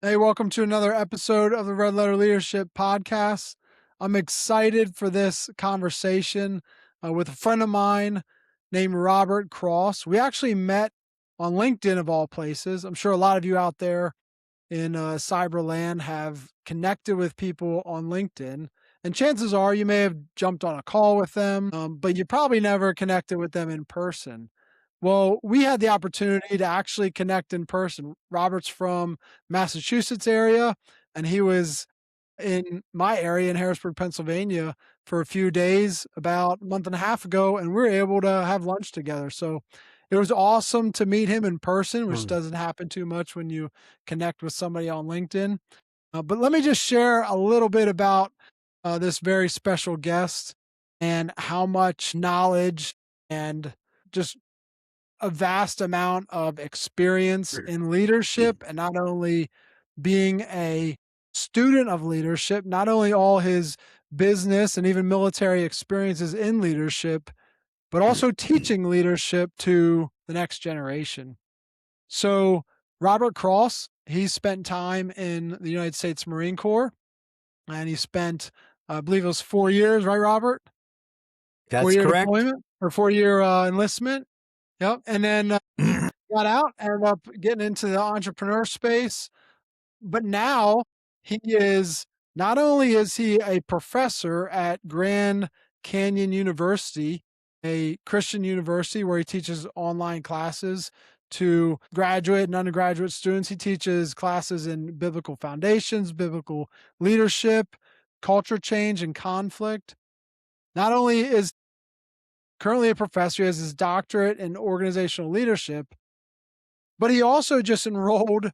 Hey, welcome to another episode of the Red Letter Leadership Podcast. I'm excited for this conversation with a friend of mine named Robert Cross. We actually met on LinkedIn, of all places. I'm sure a lot of you out there in cyberland have connected with people on LinkedIn. And chances are you may have jumped on a call with them, but you probably never connected with them in person. Well, we had the opportunity to actually connect in person. Robert's from Massachusetts area, and he was in my area in Harrisburg, Pennsylvania for a few days about a month and a half ago, and we were able to have lunch together. So it was awesome to meet him in person, which Mm. doesn't happen too much when you connect with somebody on LinkedIn. But let me just share a little bit about this very special guest and how much knowledge and just a vast amount of experience in leadership, and not only being a student of leadership, not only all his business and even military experiences in leadership, but also teaching leadership to the next generation. So, Robert Cross, he spent time in the United States Marine Corps, and he spent, I believe it was 4 years, right, Robert? That's 4 year correct. deployment or 4 year enlistment. Yep. And then got out, ended up getting into the entrepreneur space. But now he is not only is he a professor at Grand Canyon University, a Christian university where he teaches online classes to graduate and undergraduate students. He teaches classes in biblical foundations, biblical leadership, culture change, and conflict. Not only is currently a professor, he has his doctorate in organizational leadership, but he also just enrolled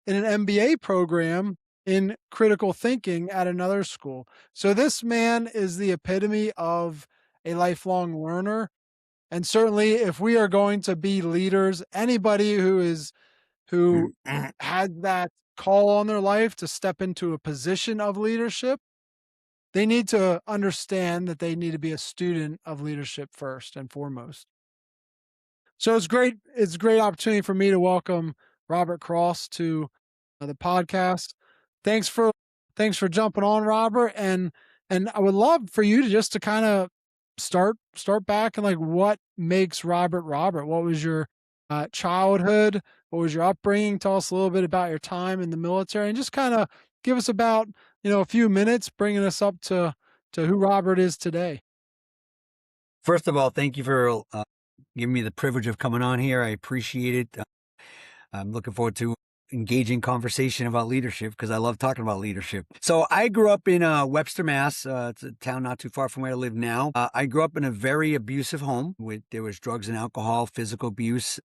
in an MBA program in critical thinking at another school. So this man is the epitome of a lifelong learner. And certainly if we are going to be leaders, anybody who had that call on their life to step into a position of leadership, they need to understand that they need to be a student of leadership first and foremost. So it's great. It's a great opportunity for me to welcome Robert Cross to the podcast. Thanks for thanks for jumping on, Robert. And I would love for you to just to kind of start back and like what makes Robert Robert. What was your childhood? What was your upbringing? Tell us a little bit about your time in the military, and just kind of give us about a few minutes, bringing us up to who Robert is today. First of all, thank you for giving me the privilege of coming on here. I appreciate it. I'm looking forward to engaging conversation about leadership because I love talking about leadership. So I grew up in Webster, Mass. It's a town not too far from where I live now. I grew up in a very abusive home with there was drugs and alcohol, physical abuse,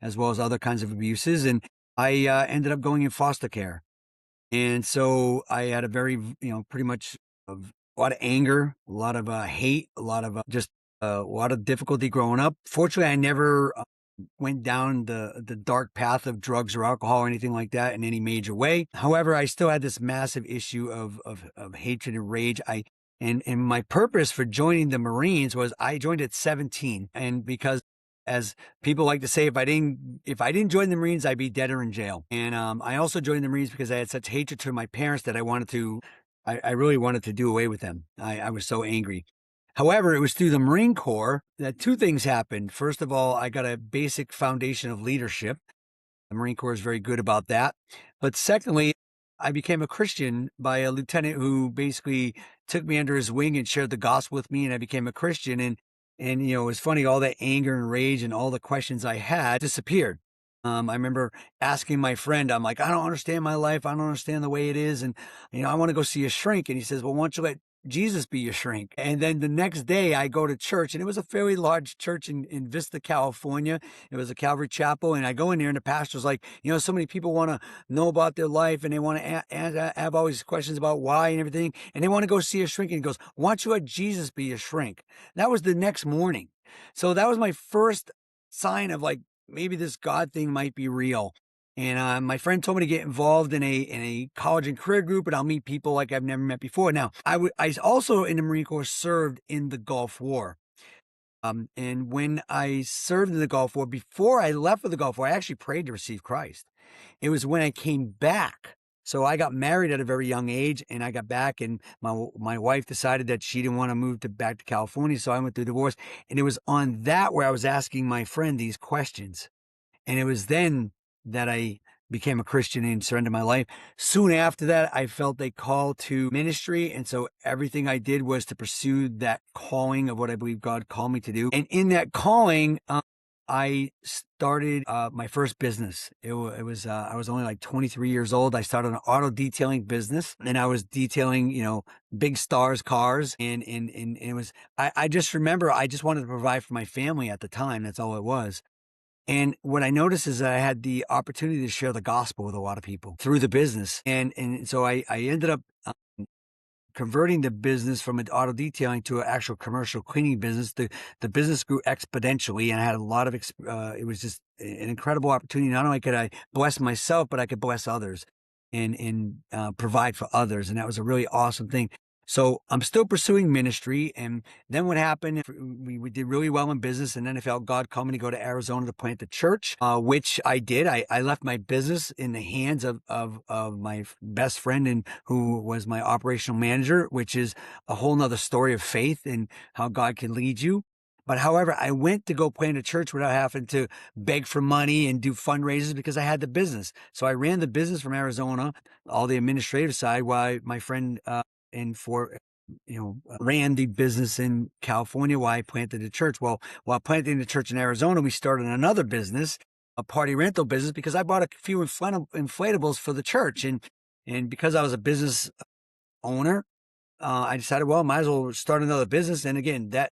as well as other kinds of abuses, and I ended up going in foster care. And so I had a very, pretty much a lot of anger, a lot of hate, a lot of just a lot of difficulty growing up. Fortunately, I never went down the dark path of drugs or alcohol or anything like that in any major way. However, I still had this massive issue of hatred and rage. And my purpose for joining the Marines was I joined at 17, and because as people like to say, if I didn't join the Marines, I'd be dead or in jail. And I also joined the Marines because I had such hatred to my parents that I really wanted to do away with them. I was so angry. However, it was through the Marine Corps that two things happened. First of all, I got a basic foundation of leadership. The Marine Corps is very good about that. But secondly, I became a Christian by a lieutenant who basically took me under his wing and shared the gospel with me, and I became a Christian. And it was funny, all that anger and rage and all the questions I had disappeared. I remember asking my friend, I'm like, I don't understand my life. I don't understand the way it is. And, I want to go see a shrink. And he says, well, why don't you let Jesus be your shrink? And then the next day I go to church, and it was a fairly large church in Vista, California. It was a Calvary Chapel. And I go in there, and the pastor's like, so many people want to know about their life, and they want to have all these questions about why and everything. And they want to go see a shrink. And he goes, why don't you let Jesus be your shrink? That was the next morning. So that was my first sign of like, maybe this God thing might be real. And my friend told me to get involved in a college and career group, and I'll meet people like I've never met before. Now, I also in the Marine Corps served in the Gulf War. And when I served in the Gulf War, before I left for the Gulf War, I actually prayed to receive Christ. It was when I came back. So I got married at a very young age, and I got back, and my wife decided that she didn't want to move back to California, so I went through divorce. And it was on that where I was asking my friend these questions. And it was then that I became a Christian and surrendered my life. Soon after that, I felt a call to ministry. And so everything I did was to pursue that calling of what I believe God called me to do. And in that calling, I started my first business. It was I was only like 23 years old. I started an auto detailing business, and I was detailing, big stars cars. And it was, I just remember I just wanted to provide for my family at the time. That's all it was. And what I noticed is that I had the opportunity to share the gospel with a lot of people through the business. And so I ended up converting the business from an auto detailing to an actual commercial cleaning business. The business grew exponentially, and I had a lot of, it was just an incredible opportunity. Not only could I bless myself, but I could bless others and provide for others. And that was a really awesome thing. So I'm still pursuing ministry. And then what happened, we did really well in business. And then I felt God called me to go to Arizona to plant the church, which I did. I left my business in the hands of my best friend, and who was my operational manager, which is a whole nother story of faith and how God can lead you. But however, I went to go plant a church without having to beg for money and do fundraisers because I had the business. So I ran the business from Arizona, all the administrative side, while my friend, and for ran the business in California while I planted the church. Well, while planting the church in Arizona, we started another business, a party rental business, because I bought a few inflatables for the church. And because I was a business owner, I decided, well, might as well start another business. And again, that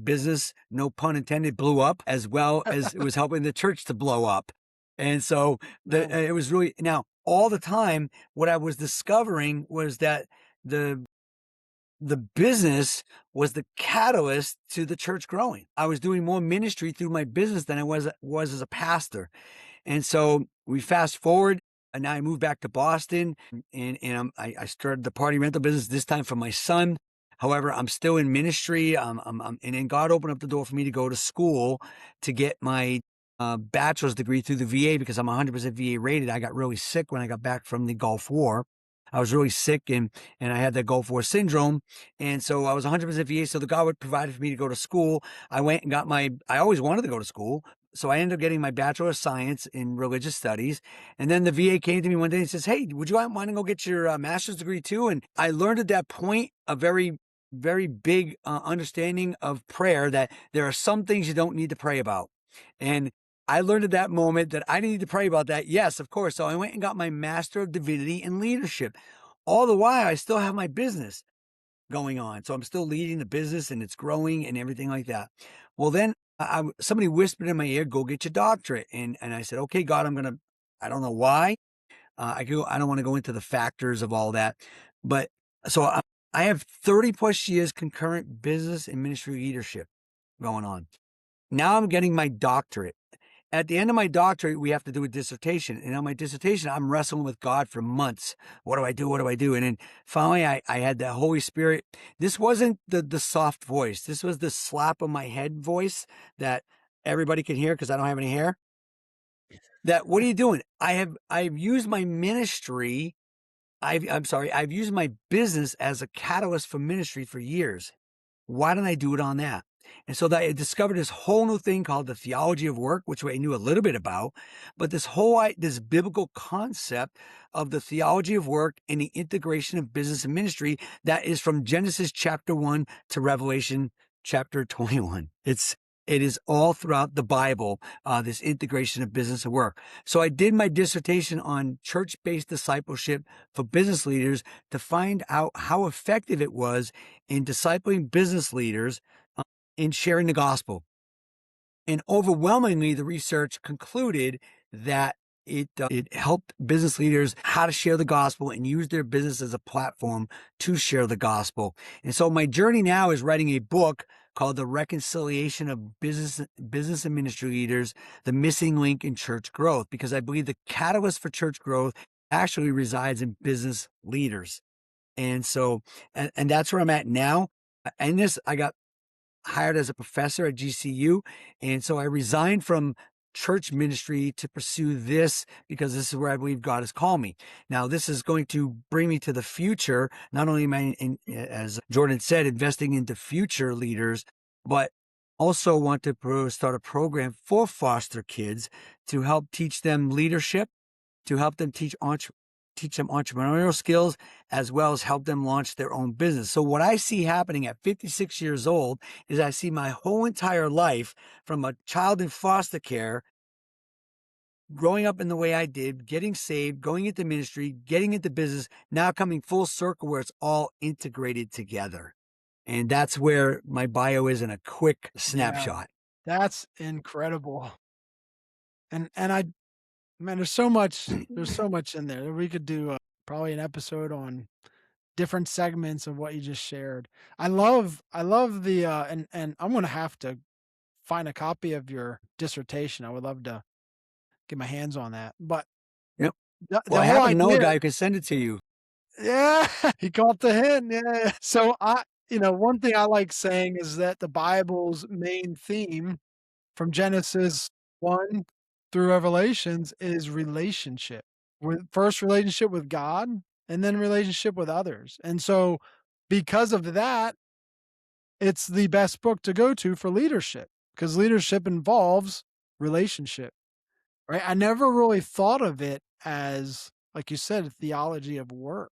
business, no pun intended, blew up, as well as it was helping the church to blow up. And so it was really, now all the time, what I was discovering was that the business was the catalyst to the church growing. I was doing more ministry through my business than I was as a pastor. And so we fast forward, and now I moved back to Boston, and I started the party rental business, this time for my son. However, I'm still in ministry. And then God opened up the door for me to go to school to get my bachelor's degree through the VA, because I'm 100% VA rated. I got really sick when I got back from the Gulf War. I was really sick, and I had that Gulf War syndrome. And so I was 100% VA. So the God would provide for me to go to school. I went and got I always wanted to go to school. So I ended up getting my Bachelor of Science in Religious Studies. And then the VA came to me one day and says, "Hey, would you want to go get your master's degree too?" And I learned at that point a very, very big understanding of prayer, that there are some things you don't need to pray about. And I learned at that moment that I didn't need to pray about that. Yes, of course. So I went and got my Master of Divinity in Leadership. All the while, I still have my business going on. So I'm still leading the business, and it's growing and everything like that. Well, then somebody whispered in my ear, "Go get your doctorate." And I said, "Okay, God, I don't know why. I don't want to go into the factors of all that. But so I have 30 plus years concurrent business and ministry leadership going on. Now I'm getting my doctorate. At the end of my doctorate, we have to do a dissertation. And on my dissertation, I'm wrestling with God for months. What do I do? What do I do? And then finally, I had the Holy Spirit. This wasn't the soft voice. This was the slap on my head voice that everybody can hear because I don't have any hair. That, what are you doing? I've used my ministry. I've used my business as a catalyst for ministry for years. Why didn't I do it on that? And so that I discovered this whole new thing called the theology of work, which I knew a little bit about, but this biblical concept of the theology of work and the integration of business and ministry that is from Genesis chapter 1 to Revelation chapter 21. It is all throughout the Bible, this integration of business and work. So I did my dissertation on church-based discipleship for business leaders to find out how effective it was in discipling business leaders in sharing the gospel. And overwhelmingly, the research concluded that it helped business leaders how to share the gospel and use their business as a platform to share the gospel. And so my journey now is writing a book called The Reconciliation of Business and Ministry Leaders, the Missing Link in Church Growth, because I believe the catalyst for church growth actually resides in business leaders. And so, and that's where I'm at now. I got hired as a professor at GCU. And so I resigned from church ministry to pursue this because this is where I believe God has called me. Now, this is going to bring me to the future. Not only am I, as Jordan said, investing into future leaders, but also want to start a program for foster kids to help teach them leadership, to help them teach them entrepreneurial skills, as well as help them launch their own business. So what I see happening at 56 years old is I see my whole entire life from a child in foster care, growing up in the way I did, getting saved, going into ministry, getting into business, now coming full circle where it's all integrated together. And that's where my bio is in a quick Yeah, snapshot. that's incredible. And I man, there's so much in there. We could do, probably an episode on different segments of what you just shared. I love the, and I'm gonna have to find a copy of your dissertation. I would love to get my hands on that. But Yep. the Well, I whole happen to know a idea. guy who can send it to you. Yeah, he caught the hint, yeah. So one thing I like saying is that the Bible's main theme from Genesis 1 through Revelations is relationship. With first relationship with God and then relationship with others. And so because of that, it's the best book to go to for leadership because leadership involves relationship, right? I never really thought of it as, like you said, a theology of work.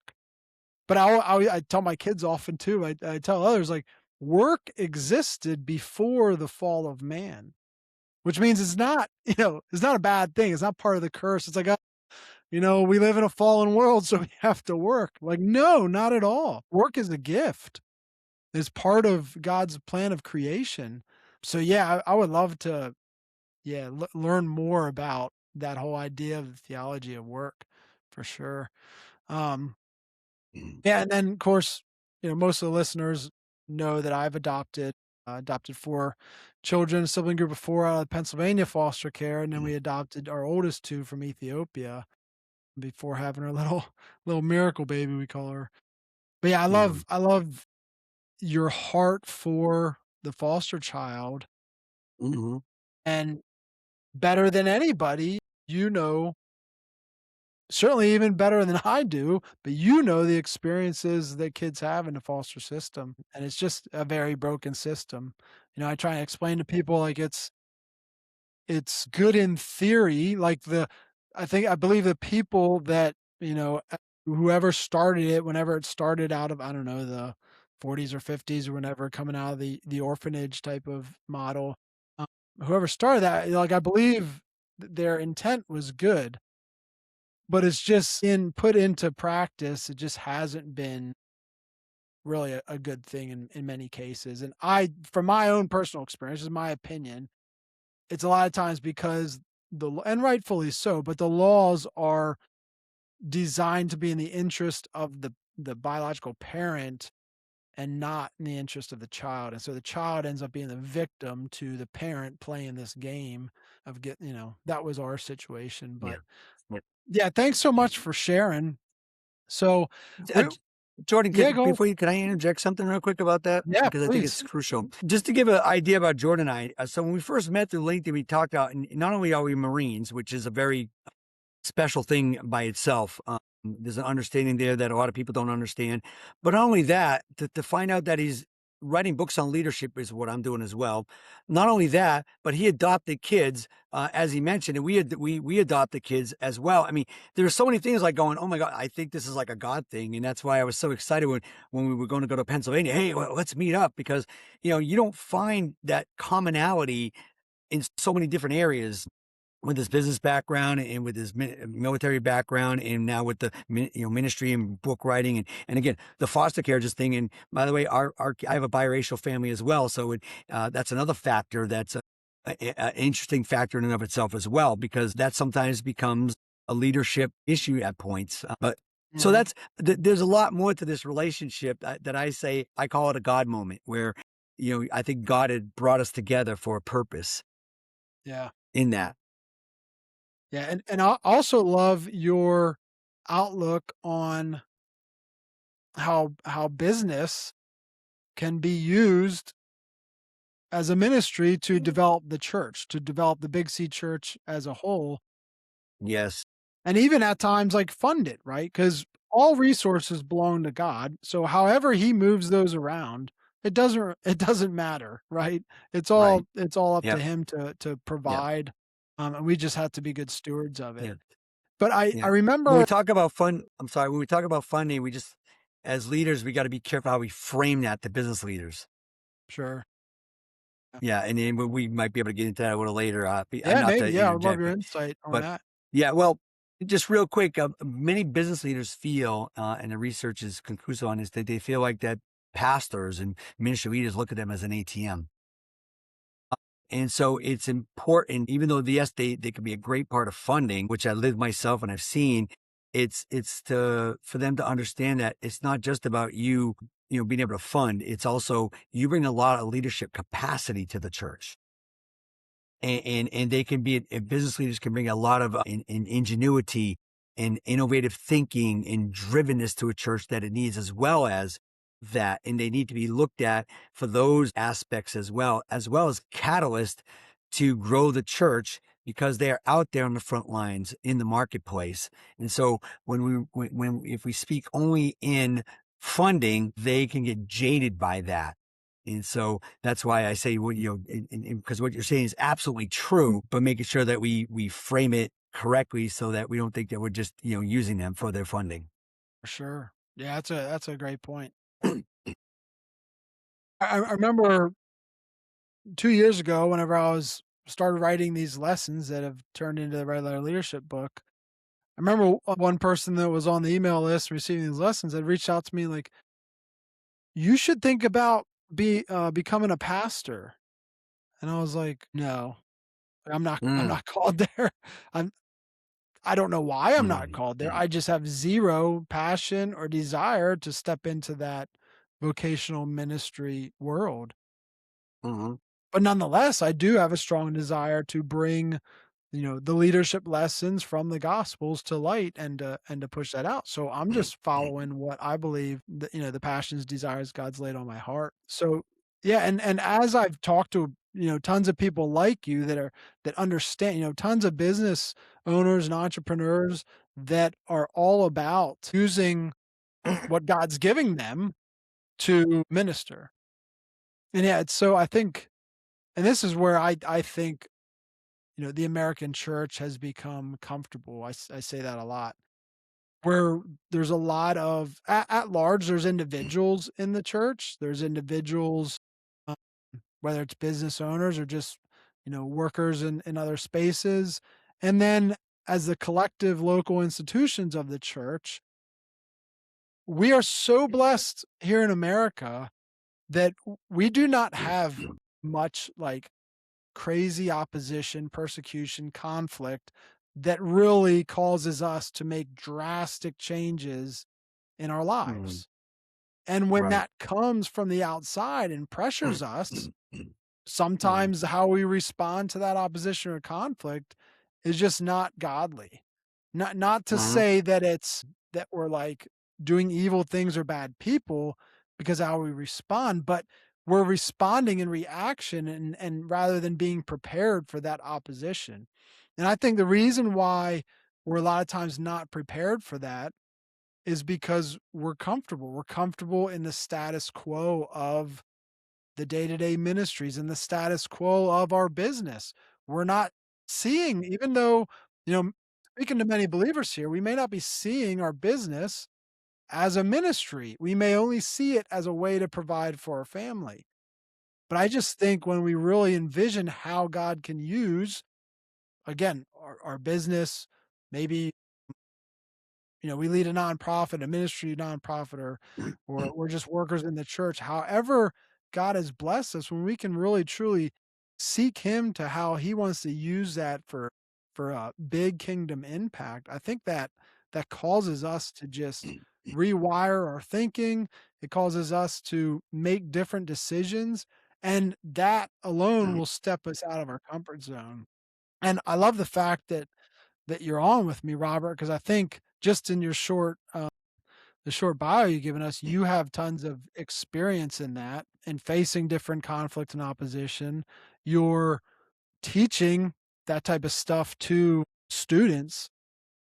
But I tell my kids often too. I tell others like work existed before the fall of man, which means it's not it's not a bad thing. It's not part of the curse. It's like we live in a fallen world, so we have to work. Like no, not at all. Work is a gift. It's part of God's plan of creation. So yeah, I would love to learn more about that whole idea of the theology of work for sure. Um, Yeah, and then, of course, most of the listeners know that I've adopted 4 children, a sibling group of 4 out of Pennsylvania foster care, and then we adopted our oldest 2 from Ethiopia before having our little little miracle baby, we call her. But yeah, I Mhm. love I love your heart for the foster child, Mhm. and better than anybody, you know certainly even better than I do, but the experiences that kids have in the foster system, and it's just a very broken system. I try and explain to people like it's good in theory, like I believe the people that, whoever started it, whenever it started out of, I don't know, the 40s or 50s or whenever coming out of the orphanage type of model, um, whoever started that, like I believe their intent was good. But it's just in put into practice, it just hasn't been really a good thing in many cases, and from my own personal experience, this is my opinion, it's a lot of times because and rightfully so, but the laws are designed to be in the interest of the biological parent and not in the interest of the child, and so the child ends up being the victim to the parent playing this game of that was our situation, Yeah. but Yep. yeah, thanks so much for sharing. So, Uh, we Jordan, yeah, go can I interject something real quick about that? yeah, Because I think please. it's crucial. Just to give an idea about Jordan and I, so when we first met through LinkedIn, we talked about, and not only are we Marines, which is a very special thing by itself. There's an understanding there that a lot of people don't understand. But not only that, to find out that he's writing books on leadership is what I'm doing as well. Not only that, but he adopted kids, as he mentioned, and we adopted kids as well. I mean, there are so many things like going, oh my God, I think this is like a God thing, and that's why I was so excited when we were going to go to Pennsylvania. Hey, well, let's meet up because you don't find that commonality in so many different areas with his business background and with his military background and now with the ministry and book writing and again the foster care just thing. And by the way, our I have a biracial family as well, so that's another factor that's a interesting factor in and of itself as well, because that sometimes becomes a leadership issue at points. But so Mhm. there's a lot more to this relationship that I call it a God moment where I think God had brought us together for a purpose Yeah. in that. Yeah, and I also love your outlook on how business can be used as a ministry to develop the church, to develop the Big C church as a whole, Yes. and even at times, like, fund it, right? Because all resources belong to God, so however he moves those around, it doesn't matter, right? Right. It's all up to Yep. him to Yep. provide, and we just have to be good stewards of it. Yeah. But I Yeah. When we remember. talk about fun I'm sorry, when we talk about funding, we just as leaders, we gotta be careful how we frame that to business leaders. Sure. Yeah. Yeah, and then we might be able to get into that a little later, Yeah, not to maybe, yeah, I would love interject, your insight on but that. yeah, well, just real quick, many business leaders feel, and the research is conclusive on this, that they feel like that pastors and ministry leaders look at them as an ATM. And so it's important, even though yes, they could be a great part of funding, which I live myself and I've seen. It's to for them to understand that it's not just about you, being able to fund. It's also you bring a lot of leadership capacity to the church, and they can be business leaders can bring a lot of ingenuity and innovative thinking and drivenness to a church that it needs as well as that, and they need to be looked at for those aspects as well as catalyst to grow the church because they are out there on the front lines in the marketplace. And so when if we speak only in funding, they can get jaded by that. And so that's why I say, well, because what you're saying is absolutely true, but making sure that we frame it correctly so that we don't think that we're just, using them for their funding. For sure. Yeah, that's a great point. I remember 2 years ago whenever I was started writing these lessons that have turned into the regular leadership book. I remember one person that was on the email list receiving these lessons had reached out to me like, "You should think about becoming a pastor." And I was like, "No, I'm Mm. not called there. I'm I don't know why I'm not Mhm. called there. Mhm. I just have 0 passion or desire to step into that vocational ministry world." Mhm. But nonetheless, I do have a strong desire to bring, the leadership lessons from the gospels to light and to push that out. So I'm just following what I believe the passions, desires God's laid on my heart. So yeah, and as I've talked to, tons of people like you that understand, tons of business owners and entrepreneurs that are all about using what God's giving them to minister. And yeah, it's so I think and this is where I think the American church has become comfortable. I say that a lot. Where there's a lot of at large, there's individuals in the church. There's individuals, um, whether it's business owners or just workers in other spaces, and then as the collective local institutions of the church, we are so blessed here in America that we do not have much like crazy opposition, persecution, conflict that really causes us to make drastic changes in our Mhm. lives. And when Right. that comes from the outside and pressures us, Mhm. sometimes how we respond to that opposition or conflict is just not godly. Not to Mhm. say that it's that we're like doing evil things or bad people because how we respond, but we're responding in reaction and rather than being prepared for that opposition. And I think the reason why we're a lot of times not prepared for that is because we're comfortable. We're comfortable in the status quo of the day-to-day ministries and the status quo of our business. We're not seeing, even though, speaking to many believers here, we may not be seeing our business as a ministry. We may only see it as a way to provide for our family. But I just think when we really envision how God can use, again, our business, maybe we lead a nonprofit, a ministry nonprofit, or we're just workers in the church. However, God has blessed us when we can really truly seek Him to how He wants to use that for a big kingdom impact. I think that causes us to just rewire our thinking. It causes us to make different decisions, and that alone will step us out of our comfort zone. And I love the fact that you're on with me, Robert, because I think just in your short the short bio you've given us, you have tons of experience in that and facing different conflict and opposition. You're teaching that type of stuff to students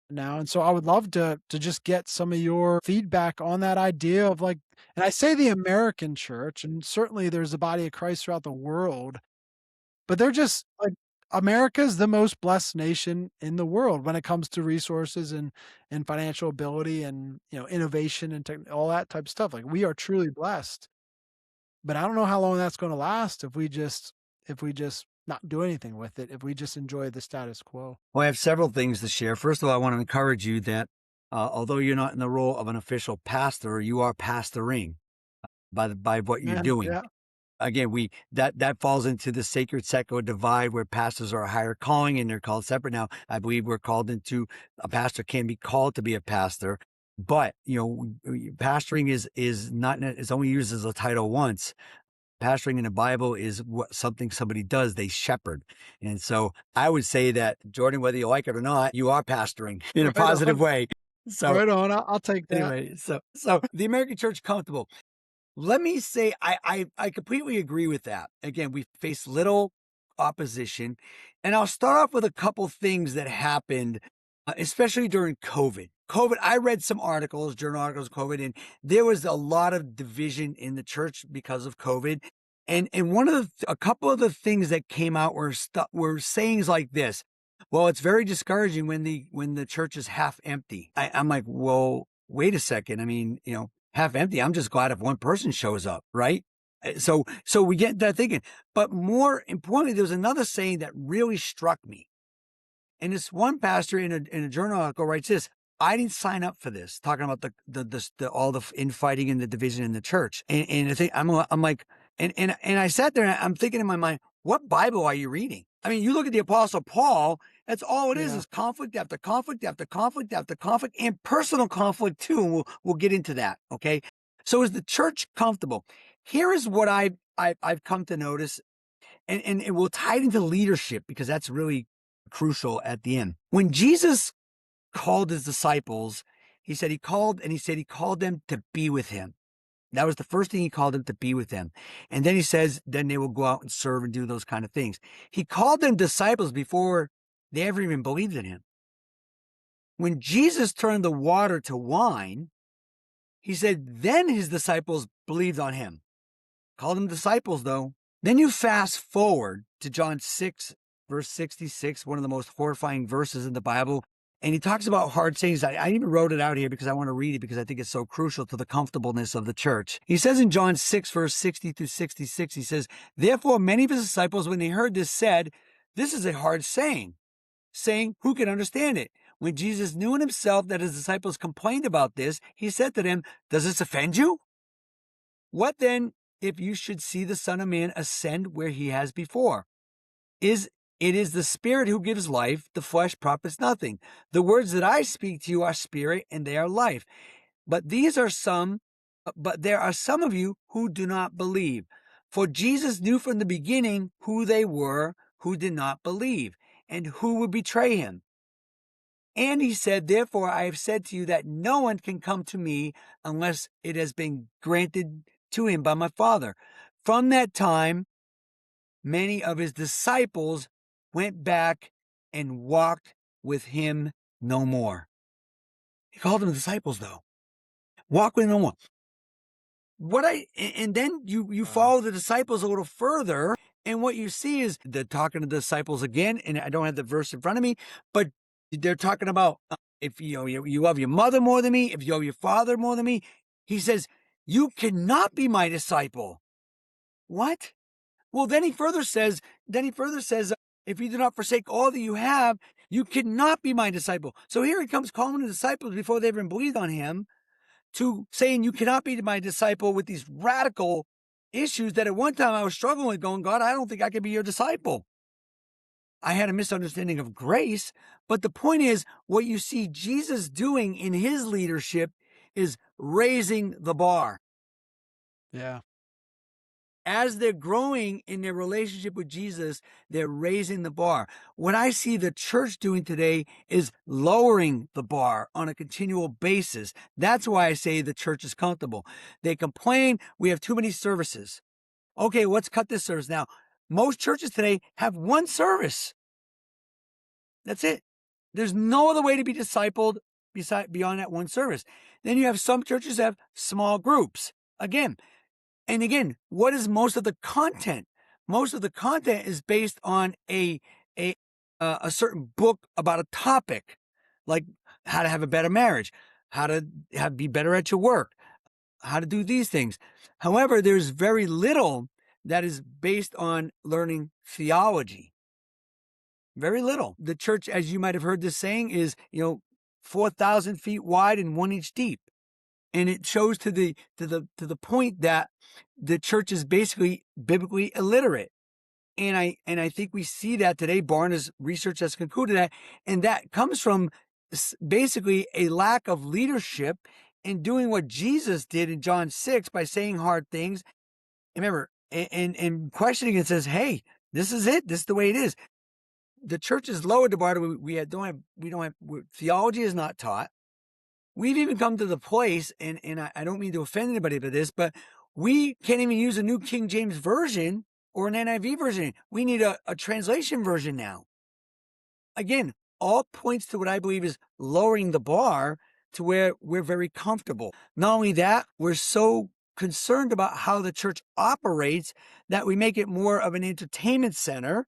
now. And so I would love to just get some of your feedback on that idea of like, and I say the American church, and certainly there's a body of Christ throughout the world, but they're just like America's the most blessed nation in the world when it comes to resources and financial ability and innovation and all that type of stuff. Like we are truly blessed. But I don't know how long that's going to last if we just not do anything with it, if we just enjoy the status quo. Well, I have several things to share. First of all, I want to encourage you that although you're not in the role of an official pastor, you are pastoring by what you're Man, doing. yeah, Again, we that falls into the sacred secular divide where pastors are a higher calling and they're called separate. Now, I believe we're called into a pastor can be called to be a pastor, but pastoring is not it's only used as a title once. Pastoring in the Bible is something somebody does. They shepherd. And so I would say that, Jordan, whether you like it or not, you are pastoring in a right positive on, way. So right on. I'll take that. anyway, so the American church comfortable. Let me say, I completely agree with that. Again, we face little opposition, and I'll start off with a couple things that happened, especially during COVID. COVID, I read some articles, journal articles, COVID, and there was a lot of division in the church because of COVID. And a couple of the things that came out were sayings like this. Well, it's very discouraging when the church is half empty. I'm like, well, wait a second. I mean, half empty. I'm just glad if one person shows up, right? So we get that thinking. But more importantly, there was another saying that really struck me. And this one pastor in a journal article writes this: I didn't sign up for this, talking about the all the infighting and the division in the church. And I think I'm like, and I sat there and I'm thinking in my mind, what Bible are you reading? I mean, you look at the Apostle Paul. That's all it Yeah, is conflict after conflict after conflict after conflict, and personal conflict too. And we'll get into that. Okay. So is the church comfortable? Here is what I've come to notice, and we'll tie it into leadership because that's really crucial at the end. When Jesus called his disciples, he called them to be with him. That was the first thing he called them, to be with him. And then he says, then they will go out and serve and do those kind of things. He called them disciples before they ever even believed in him. When Jesus turned the water to wine, he said, then his disciples believed on him. Called them disciples, though. Then you fast forward to John 6, verse 66, one of the most horrifying verses in the Bible. And he talks about hard sayings. I even wrote it out here because I want to read it because I think it's so crucial to the comfortableness of the church. He says in John 6, verse 60 through 66, he says, therefore many of his disciples, when they heard this, said, this is a hard saying, who can understand it? When Jesus knew in himself that his disciples complained about this, he said to them, does this offend you? What then if you should see the Son of Man ascend where he has before? It is the Spirit who gives life, the flesh profits nothing. The words that I speak to you are spirit and they are life. But there are some of you who do not believe. For Jesus knew from the beginning who they were who did not believe and who would betray him. And he said, therefore, I have said to you that no one can come to me unless it has been granted to him by my Father. From that time, many of his disciples went back and walked with him no more. He called them disciples, though. Walk with him no more. And then you wow, follow the disciples a little further, and what you see is they're talking to the disciples again, and I don't have the verse in front of me, but they're talking about if you love your mother more than me, if you love your father more than me. He says, you cannot be my disciple. What? Well, then he further says, if you do not forsake all that you have, you cannot be my disciple. So here he comes calling the disciples before they even believed on him, to saying you cannot be my disciple with these radical issues that at one time I was struggling with, going, God, I don't think I can be your disciple. I had a misunderstanding of grace, but the point is, what you see Jesus doing in his leadership is raising the bar. yeah. as they're growing in their relationship with Jesus, they're raising the bar. What I see the church doing today is lowering the bar on a continual basis. That's why I say the church is comfortable. They complain, we have too many services. Okay, let's cut this service. Now, most churches today have one service. That's it. There's no other way to be discipled beyond that one service. Then you have some churches that have small groups. Again, and again, what is most of the content? Most of the content is based on a a certain book about a topic, like how to have a better marriage, how to be better at your work, how to do these things. However, there's very little that is based on learning theology. Very little. The church, as you might have heard this saying, is 4,000 feet wide and 1 inch deep. And it shows to the point that the church is basically biblically illiterate. And I think we see that today. Barna's research has concluded that, and that comes from basically a lack of leadership in doing what Jesus did in John 6 by saying hard things. Remember, and questioning it, says, "Hey, this is it. This is the way it is." The church has lowered the bar. We don't have theology is not taught. We've even come to the place, and I don't mean to offend anybody by this, but we can't even use a New King James Version or an NIV version. We need a translation version now. Again, all points to what I believe is lowering the bar to where we're very comfortable. Not only that, we're so concerned about how the church operates that we make it more of an entertainment center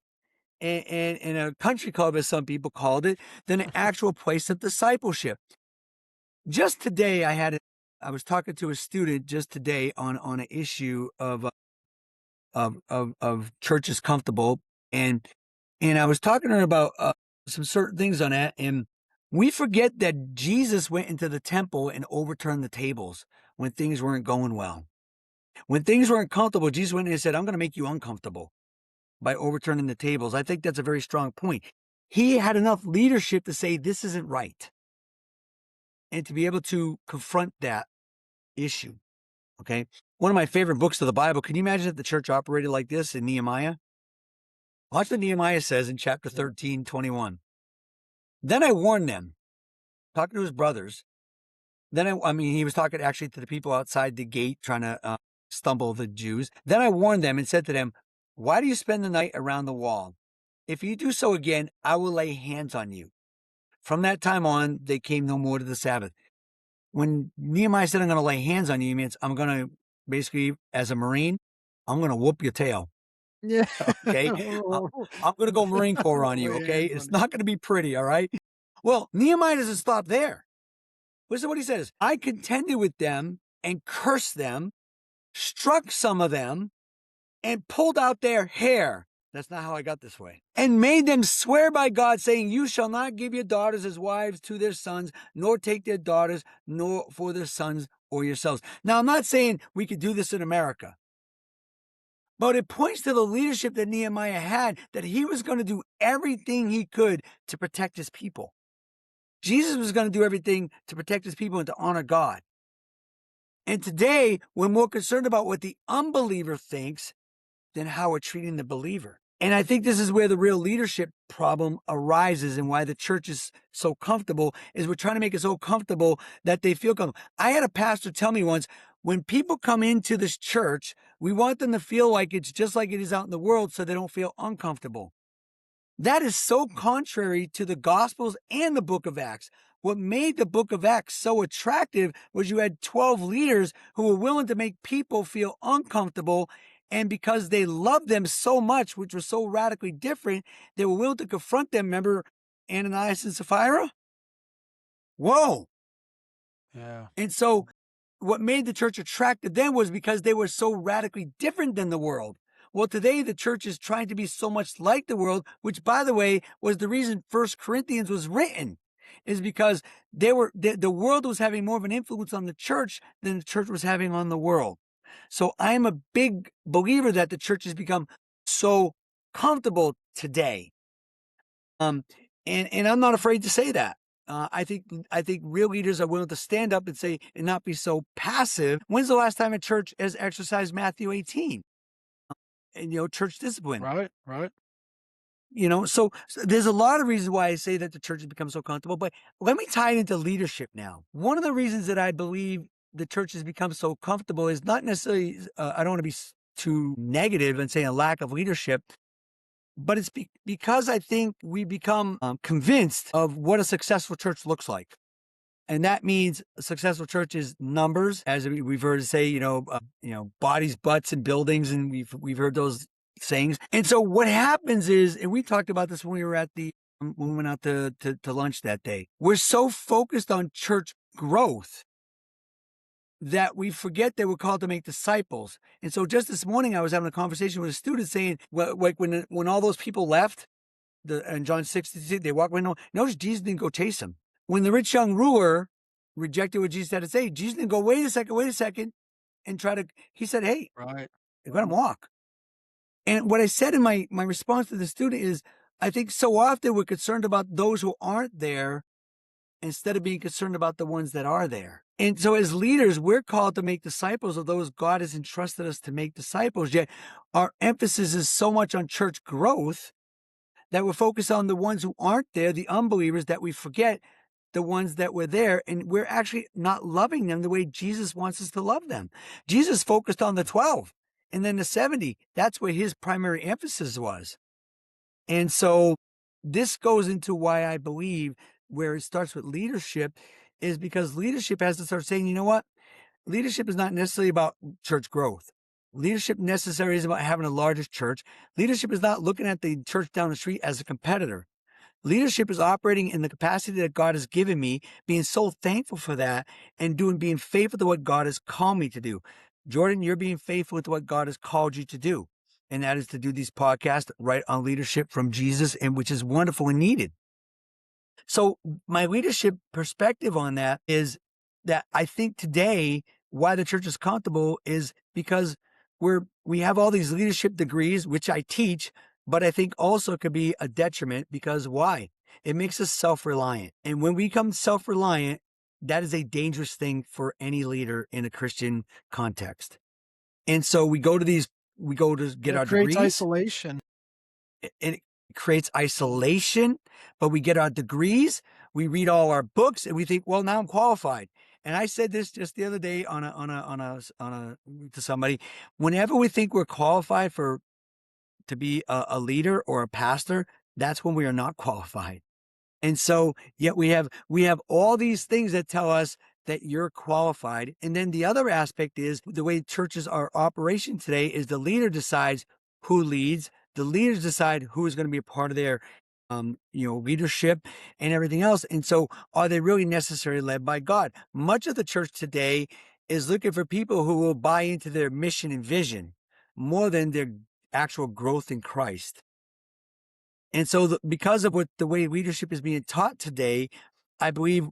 and a country club, as some people called it, than an actual place of discipleship. Just today, I was talking to a student just today on an issue of churches comfortable, and I was talking to her about some certain things on that, and we forget that Jesus went into the temple and overturned the tables when things weren't going well. When things weren't comfortable, Jesus went in and said, "I'm going to make you uncomfortable by overturning the tables." I think that's a very strong point. He had enough leadership to say this isn't right, and to be able to confront that issue. Okay. One of my favorite books of the Bible. Can you imagine if the church operated like this in Nehemiah? Watch what Nehemiah says in chapter 13, 21. Then I warned them, talking to his brothers. Then he was talking actually to the people outside the gate trying to stumble the Jews. Then I warned them and said to them, "Why do you spend the night around the wall? If you do so again, I will lay hands on you." From that time on, they came no more to the Sabbath. When Nehemiah said, "I'm going to lay hands on you," he means I'm going to basically, as a Marine, I'm going to whoop your tail. Yeah. Okay. I'm going to go Marine Corps on you. Okay. It's not going to be pretty. All right. Well, Nehemiah doesn't stop there. Listen to what he says. "I contended with them and cursed them, struck some of them, and pulled out their hair." That's not how I got this way. "And made them swear by God, saying, you shall not give your daughters as wives to their sons, nor take their daughters, nor for their sons or yourselves." Now, I'm not saying we could do this in America, but it points to the leadership that Nehemiah had, that he was going to do everything he could to protect his people. Jesus was going to do everything to protect his people and to honor God. And today, we're more concerned about what the unbeliever thinks than how we're treating the believer. And I think this is where the real leadership problem arises, and why the church is so comfortable is we're trying to make it so comfortable that they feel comfortable. I had a pastor tell me once, when people come into this church, we want them to feel like it's just like it is out in the world so they don't feel uncomfortable. That is so contrary to the Gospels and the book of Acts. What made the book of Acts so attractive was you had 12 leaders who were willing to make people feel uncomfortable. And because they loved them so much, which was so radically different, they were willing to confront them. Remember Ananias and Sapphira? Whoa. Yeah. And so what made the church attractive then was because they were so radically different than the world. Well, today the church is trying to be so much like the world, which, by the way, was the reason 1 Corinthians was written, is because the world was having more of an influence on the church than the church was having on the world. So I'm a big believer that the church has become so comfortable today. And I'm not afraid to say that. I think real leaders are willing to stand up and say, and not be so passive. When's the last time a church has exercised Matthew 18? and church discipline. Right. Right. So there's a lot of reasons why I say that the church has become so comfortable, but let me tie it into leadership now. One of the reasons that I believe the church has become so comfortable is not necessarily, I don't want to be too negative and say a lack of leadership, but it's because I think we become convinced of what a successful church looks like. And that means a successful church is numbers, as we've heard it say, bodies, butts, and buildings, and we've heard those sayings. And so what happens is, and we talked about this when we were at when we went out to lunch that day. We're so focused on church growth that we forget that we're called to make disciples. And so just this morning, I was having a conversation with a student saying, well, like when all those people left, in John 6, they walked away. Notice Jesus didn't go chase them. When the rich young ruler rejected what Jesus had to say, Jesus didn't go, wait a second, and he said, hey, Right. let him walk. And what I said in my response to the student is, I think so often we're concerned about those who aren't there instead of being concerned about the ones that are there. And so as leaders, we're called to make disciples of those God has entrusted us to make disciples. Yet our emphasis is so much on church growth that we're focused on the ones who aren't there, the unbelievers, that we forget the ones that were there, and we're actually not loving them the way Jesus wants us to love them. Jesus focused on the 12 and then the 70. That's where his primary emphasis was. And so this goes into why I believe where it starts with leadership is because leadership has to start saying, you know what? Leadership is not necessarily about church growth. Leadership necessarily is about having a larger church. Leadership is not looking at the church down the street as a competitor. Leadership is operating in the capacity that God has given me, being so thankful for that, and being faithful to what God has called me to do. Jordan, you're being faithful to what God has called you to do, and that is to do these podcasts right on leadership from Jesus, and which is wonderful and needed. So my leadership perspective on that is that I think today why the church is comfortable is because we have all these leadership degrees, which I teach, but I think also could be a detriment because why? It makes us self-reliant. And when we become self-reliant, that is a dangerous thing for any leader in a Christian context. And so we go to get our It creates degrees. isolation. It creates isolation, but we get our degrees, we read all our books, and we think, well, now I'm qualified. And I said this just the other day to somebody. Whenever we think we're qualified to be a leader or a pastor, that's when we are not qualified. And so yet we have all these things that tell us that you're qualified. And then the other aspect is the way churches are operation today is the leader decides who leads. The leaders decide who is going to be a part of their leadership and everything else. And so are they really necessarily led by God? Much of the church today is looking for people who will buy into their mission and vision more than their actual growth in Christ. And so because of the way leadership is being taught today, I believe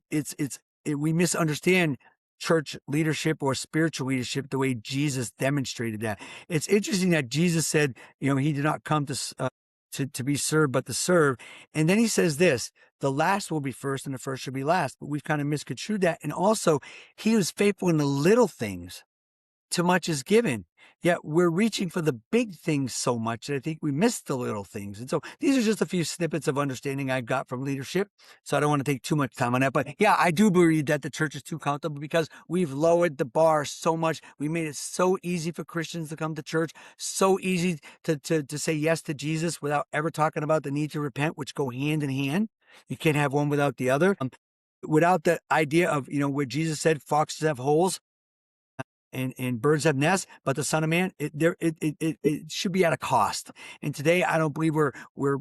we misunderstand church leadership or spiritual leadership the way Jesus demonstrated that. It's interesting that Jesus said, he did not come to be served, but to serve. And then he says this, the last will be first and the first shall be last. But we've kind of misconstrued that. And also, he was faithful in the little things. Too much is given. Yet we're reaching for the big things so much that I think we miss the little things. And so these are just a few snippets of understanding I've got from leadership. So I don't want to take too much time on that. But yeah, I do believe that the church is too comfortable because we've lowered the bar so much. We made it so easy for Christians to come to church, so easy to say yes to Jesus without ever talking about the need to repent, which go hand in hand. You can't have one without the other. Without the idea of, where Jesus said foxes have holes, and birds have nests, but the Son of Man, it should be at a cost. And today, I don't believe we're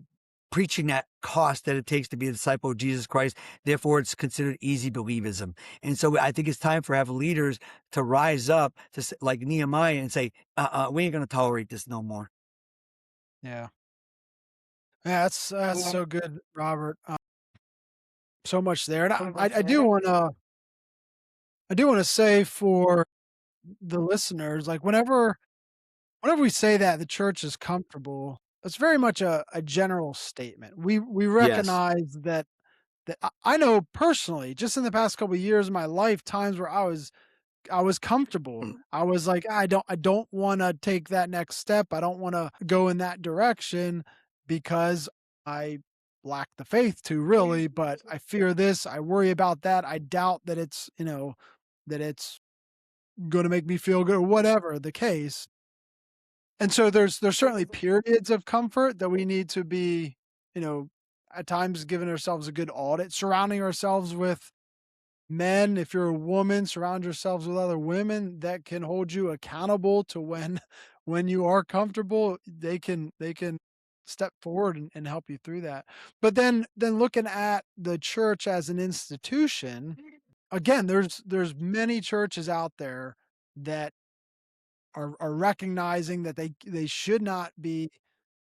preaching that cost that it takes to be a disciple of Jesus Christ. Therefore, it's considered easy believism. And so I think it's time for have leaders to rise up to like Nehemiah and say, we ain't going to tolerate this no more. Yeah. Yeah, that's so good, Robert. So much there. And I do want to say for the listeners, like whenever we say that the church is comfortable, it's very much a general statement. We Yes. recognize that I know personally, just in the past couple of years of my life, times where I was comfortable. I was like, I don't wanna take that next step. I don't wanna go in that direction because I lack the faith to really, but I fear this, I worry about that, I doubt that it's, that it's gonna make me feel good or whatever the case. And so there's certainly periods of comfort that we need to be, you know, at times giving ourselves a good audit, surrounding ourselves with men. If you're a woman, surround yourselves with other women that can hold you accountable to when when you are comfortable, they can step forward and help you through that. But then looking at the church as an institution, again, there's many churches out there that are recognizing that they should not be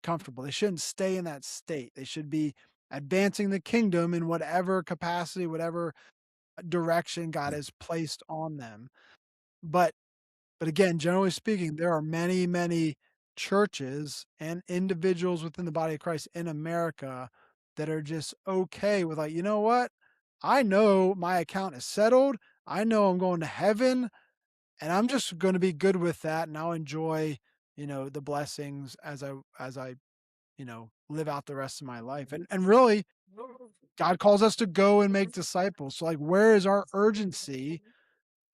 comfortable. They shouldn't stay in that state. They should be advancing the kingdom in whatever capacity, whatever direction God has placed on them. But but again, generally speaking, there are many, many churches and individuals within the body of Christ in America that are just okay with like, you know what? I know my account is settled. I know I'm going to heaven and I'm just going to be good with that and I'll enjoy, the blessings as I, live out the rest of my life. And really God calls us to go and make disciples. So like where is our urgency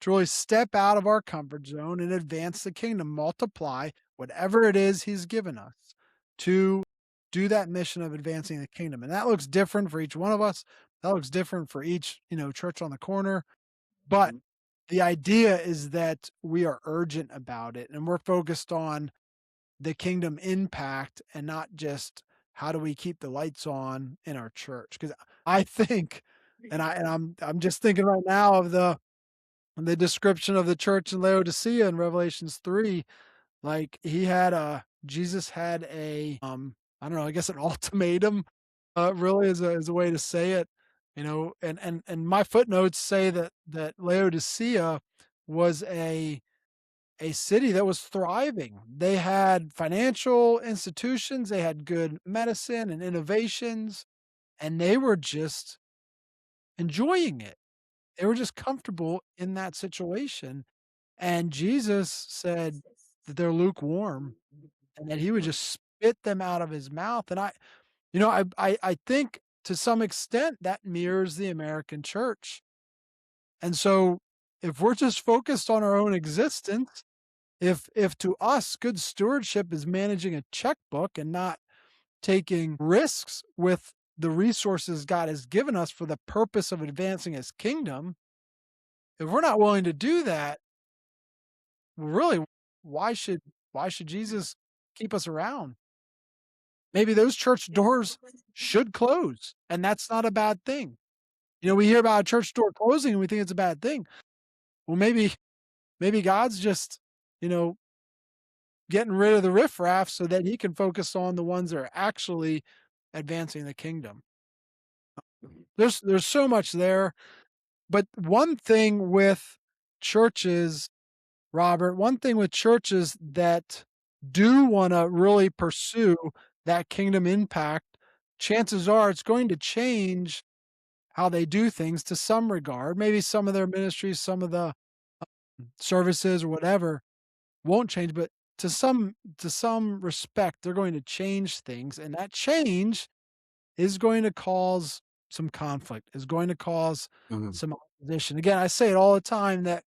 to really step out of our comfort zone and advance the kingdom, multiply whatever it is he's given us to do that mission of advancing the kingdom. And that looks different for each one of us. That looks different for each, church on the corner. But the idea is that we are urgent about it and we're focused on the kingdom impact and not just how do we keep the lights on in our church. Because I think, and I'm just thinking right now of the description of the church in Laodicea in Revelations 3, like Jesus had I don't know, I guess an ultimatum, really is a way to say it, and my footnotes say that Laodicea was a city that was thriving. They had financial institutions, they had good medicine and innovations, and they were just enjoying it. They were just comfortable in that situation. And Jesus said that they're lukewarm and that he would just spit them out of his mouth. And I think to some extent that mirrors the American church. And so if we're just focused on our own existence, if to us good stewardship is managing a checkbook and not taking risks with the resources God has given us for the purpose of advancing his kingdom, if we're not willing to do that, really, why should why should Jesus keep us around? Maybe those church doors should close, and that's not a bad thing. We hear about a church door closing and we think it's a bad thing. Well, maybe God's just, you know, getting rid of the riffraff so that he can focus on the ones that are actually advancing the kingdom. There's so much there, but one thing with churches, Robert, one thing with churches that do wanna really pursue that kingdom impact, chances are it's going to change how they do things to some regard. Maybe some of their ministries, some of the services or whatever won't change, but to some respect, they're going to change things, and that change is going to cause some conflict, is going to cause Mhm. some opposition. Again, I say it all the time that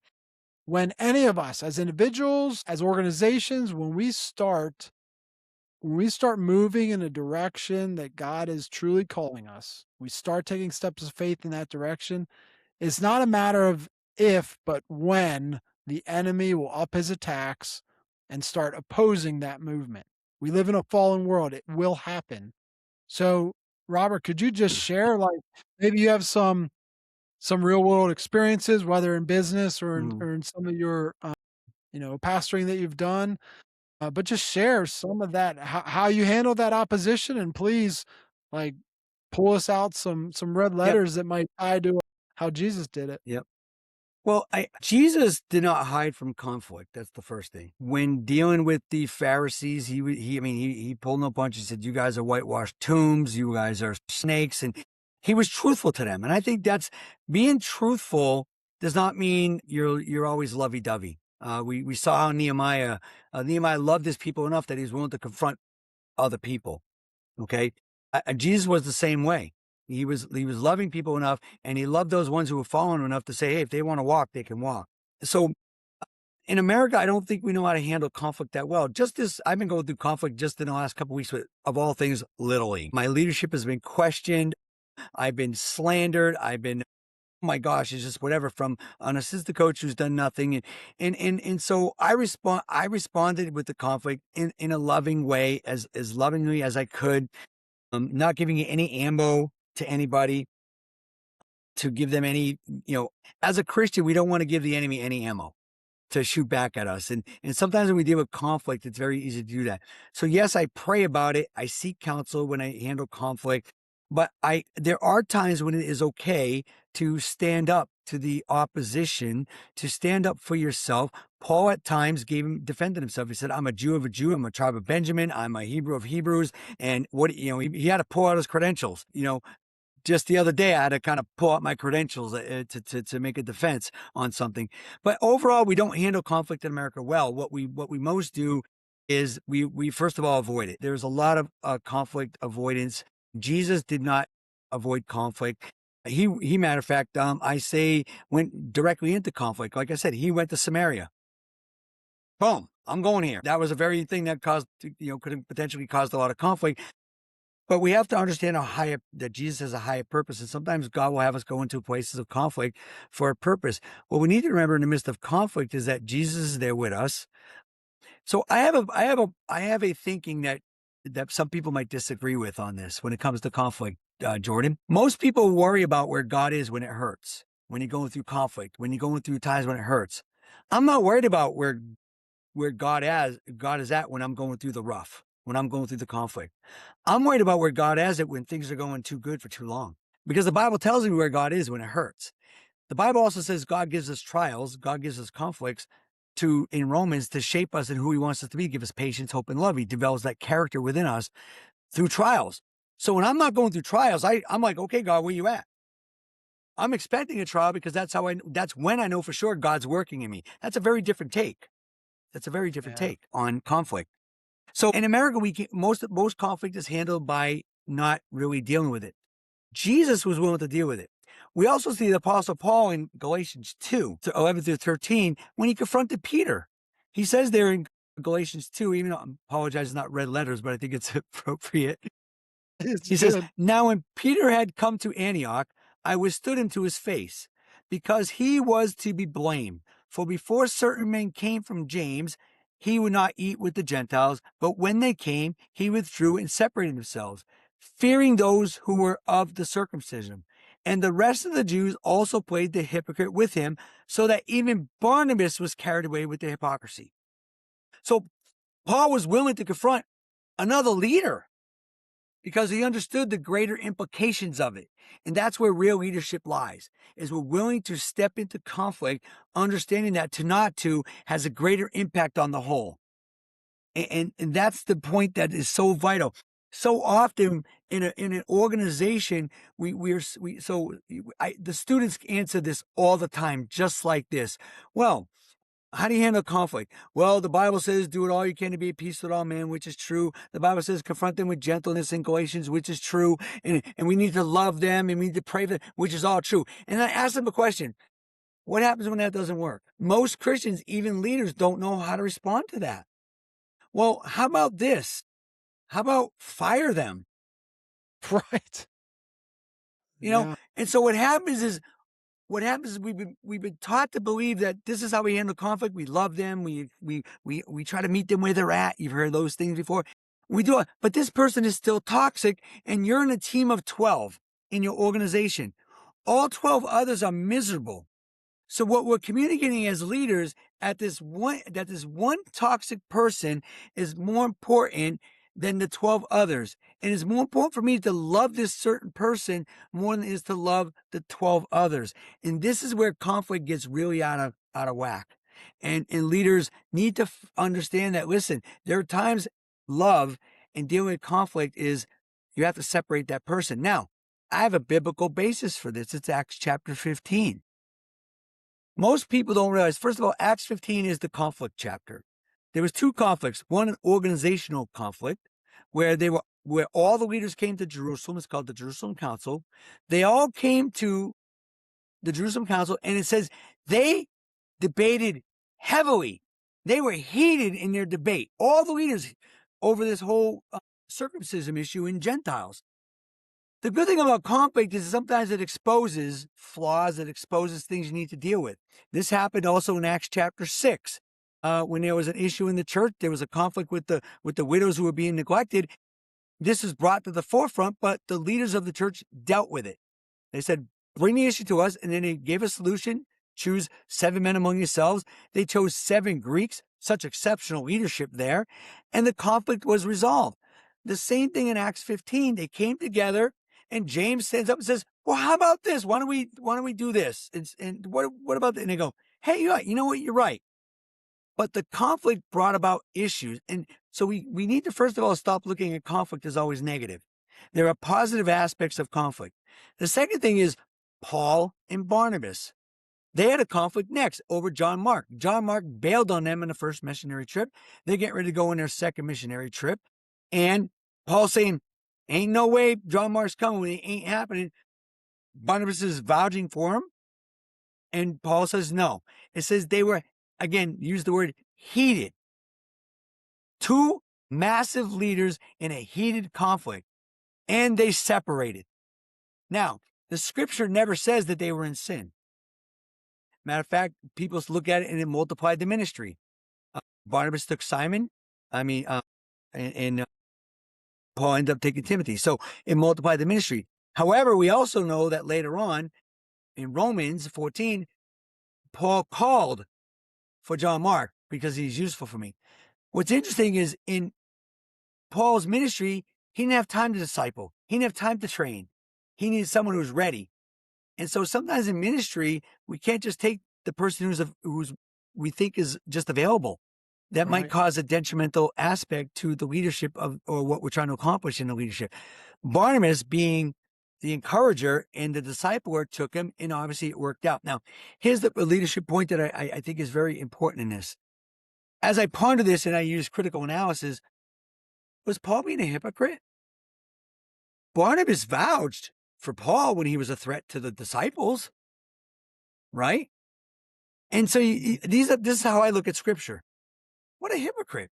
when any of us as individuals, as organizations, when we start moving in a direction that God is truly calling us, we start taking steps of faith in that direction, it's not a matter of if, but when the enemy will up his attacks and start opposing that movement. We live in a fallen world. It will happen. So, Robert, could you just share, like, maybe you have some real world experiences, whether in business or in, Mhm. or in some of your, pastoring that you've done, but just share some of that, how you handle that opposition, and please, like, pull us out some red Yep. letters that might tie to how Jesus did it. Yep. Well, Jesus did not hide from conflict. That's the first thing. When dealing with the Pharisees, he pulled no punches. He said, "You guys are whitewashed tombs. You guys are snakes," and he was truthful to them. And I think that's being truthful does not mean you're always lovey-dovey. We saw how Nehemiah loved his people enough that he was willing to confront other people. Okay, Jesus was the same way. He was loving people enough, and he loved those ones who were fallen enough to say, hey, if they want to walk, they can walk. So in America, I don't think we know how to handle conflict that well. Just this, I've been going through conflict just in the last couple of weeks with, of all things, Little League. My leadership has been questioned. I've been slandered. I've been, oh my gosh, it's just whatever, from an assistant coach who's done nothing. And so I responded with the conflict in a loving way, as lovingly as I could, not giving any ammo to anybody, to give them any, as a Christian, we don't want to give the enemy any ammo to shoot back at us. And sometimes when we deal with conflict, it's very easy to do that. So yes, I pray about it. I seek counsel when I handle conflict, but there are times when it is okay to stand up to the opposition, to stand up for yourself. Paul at times defended himself. He said, I'm a Jew of a Jew. I'm a tribe of Benjamin. I'm a Hebrew of Hebrews. And he had to pull out his credentials, just the other day, I had to kind of pull out my credentials to make a defense on something. But overall, we don't handle conflict in America well. What we most do is we first of all avoid it. There's a lot of conflict avoidance. Jesus did not avoid conflict. He matter of fact, I say, went directly into conflict. Like I said, he went to Samaria. Boom, I'm going here. That was a very thing that could have potentially caused a lot of conflict. But we have to understand that Jesus has a higher purpose, and sometimes God will have us go into places of conflict for a purpose. What we need to remember in the midst of conflict is that Jesus is there with us. So I have a thinking that some people might disagree with on this when it comes to conflict, Jordan. Most people worry about where God is when it hurts, when you're going through conflict, when you're going through times when it hurts. I'm not worried about where God is at when I'm going through the rough, when I'm going through the conflict. I'm worried about where God is at when things are going too good for too long. Because the Bible tells me where God is when it hurts. The Bible also says God gives us trials, God gives us conflicts in Romans to shape us in who he wants us to be, give us patience, hope, and love. He develops that character within us through trials. So when I'm not going through trials, I'm like, okay, God, where you at? I'm expecting a trial because that's when I know for sure God's working in me. That's a very different take. That's a very different Yeah. take on conflict. So in America, most conflict is handled by not really dealing with it. Jesus was willing to deal with it. We also see the Apostle Paul in Galatians 2, 11 through 13, when he confronted Peter. He says there in Galatians 2, even though I apologize, it's not red letters, but I think it's appropriate. It's He says, good. now when Peter had come to Antioch, I withstood him to his face, because he was to be blamed. For before certain men came from James, he would not eat with the Gentiles, but when they came, he withdrew and separated themselves, fearing those who were of the circumcision. And the rest of the Jews also played the hypocrite with him, so that even Barnabas was carried away with the hypocrisy. So Paul was willing to confront another leader, because he understood the greater implications of it. And that's where real leadership lies, is we're willing to step into conflict, understanding that to not to has a greater impact on the whole. And that's the point that is so vital. So often in an organization, the students answer this all the time, just like this. Well, how do you handle conflict? Well, the Bible says, do it all you can to be at peace with all men, which is true. The Bible says, confront them with gentleness in Galatians, which is true. And we need to love them and we need to pray for them, which is all true. And I ask them a question. What happens when that doesn't work? Most Christians, even leaders, don't know how to respond to that. Well, how about this? How about fire them? Right. Yeah. And so what happens is we've been taught to believe that this is how we handle conflict. We love them. We try to meet them where they're at. You've heard those things before. We do it, but this person is still toxic, and you're in a team of 12 in your organization. All 12 others are miserable. So what we're communicating as leaders that this one toxic person is more important than the 12 others. And it's more important for me to love this certain person more than it is to love the 12 others. And this is where conflict gets really out of whack. And leaders need to understand that, listen, there are times love and dealing with conflict is you have to separate that person. Now, I have a biblical basis for this. It's Acts chapter 15. Most people don't realize, first of all, Acts 15 is the conflict chapter. There was two conflicts. One, an organizational conflict, where all the leaders came to Jerusalem. It's called the Jerusalem Council. They all came to the Jerusalem Council, and it says they debated heavily. They were heated in their debate. All the leaders over this whole circumcision issue in Gentiles. The good thing about conflict is sometimes it exposes flaws, it exposes things you need to deal with. This happened also in Acts chapter 6. When there was an issue in the church, there was a conflict with the widows who were being neglected. This was brought to the forefront, but the leaders of the church dealt with it. They said, bring the issue to us, and then they gave a solution. Choose 7 men among yourselves. They chose 7 Greeks, such exceptional leadership there, and the conflict was resolved. The same thing in Acts 15. They came together, and James stands up and says, well, how about this? Why don't we do this? And what about that? And they go, hey, you're right. You know what? You're right. But the conflict brought about issues. And so we need to, first of all, stop looking at conflict as always negative. There are positive aspects of conflict. The second thing is Paul and Barnabas. They had a conflict next over John Mark. John Mark bailed on them in the first missionary trip. They get ready to go on their second missionary trip. And Paul's saying, ain't no way John Mark's coming. It ain't happening. Barnabas is vouching for him. And Paul says no. It says they were, again, use the word heated. 2 massive leaders in a heated conflict. And they separated. Now, the scripture never says that they were in sin. Matter of fact, people look at it and it multiplied the ministry. Barnabas took Simon, and Paul ended up taking Timothy. So it multiplied the ministry. However, we also know that later on in Romans 14, Paul called for John Mark because he's useful for me. What's interesting is in Paul's ministry, he didn't have time to disciple. He didn't have time to train. He needed someone who's ready. And so sometimes in ministry, we can't just take the person who's we think is just available. That might cause a detrimental aspect to the leadership or what we're trying to accomplish in the leadership. Barnabas, being the encourager and the discipler, took him, and obviously it worked out. Now, here's the leadership point that I think is very important in this. As I ponder this and I use critical analysis, was Paul being a hypocrite? Barnabas vouched for Paul when he was a threat to the disciples, right? And so this is how I look at scripture. What a hypocrite.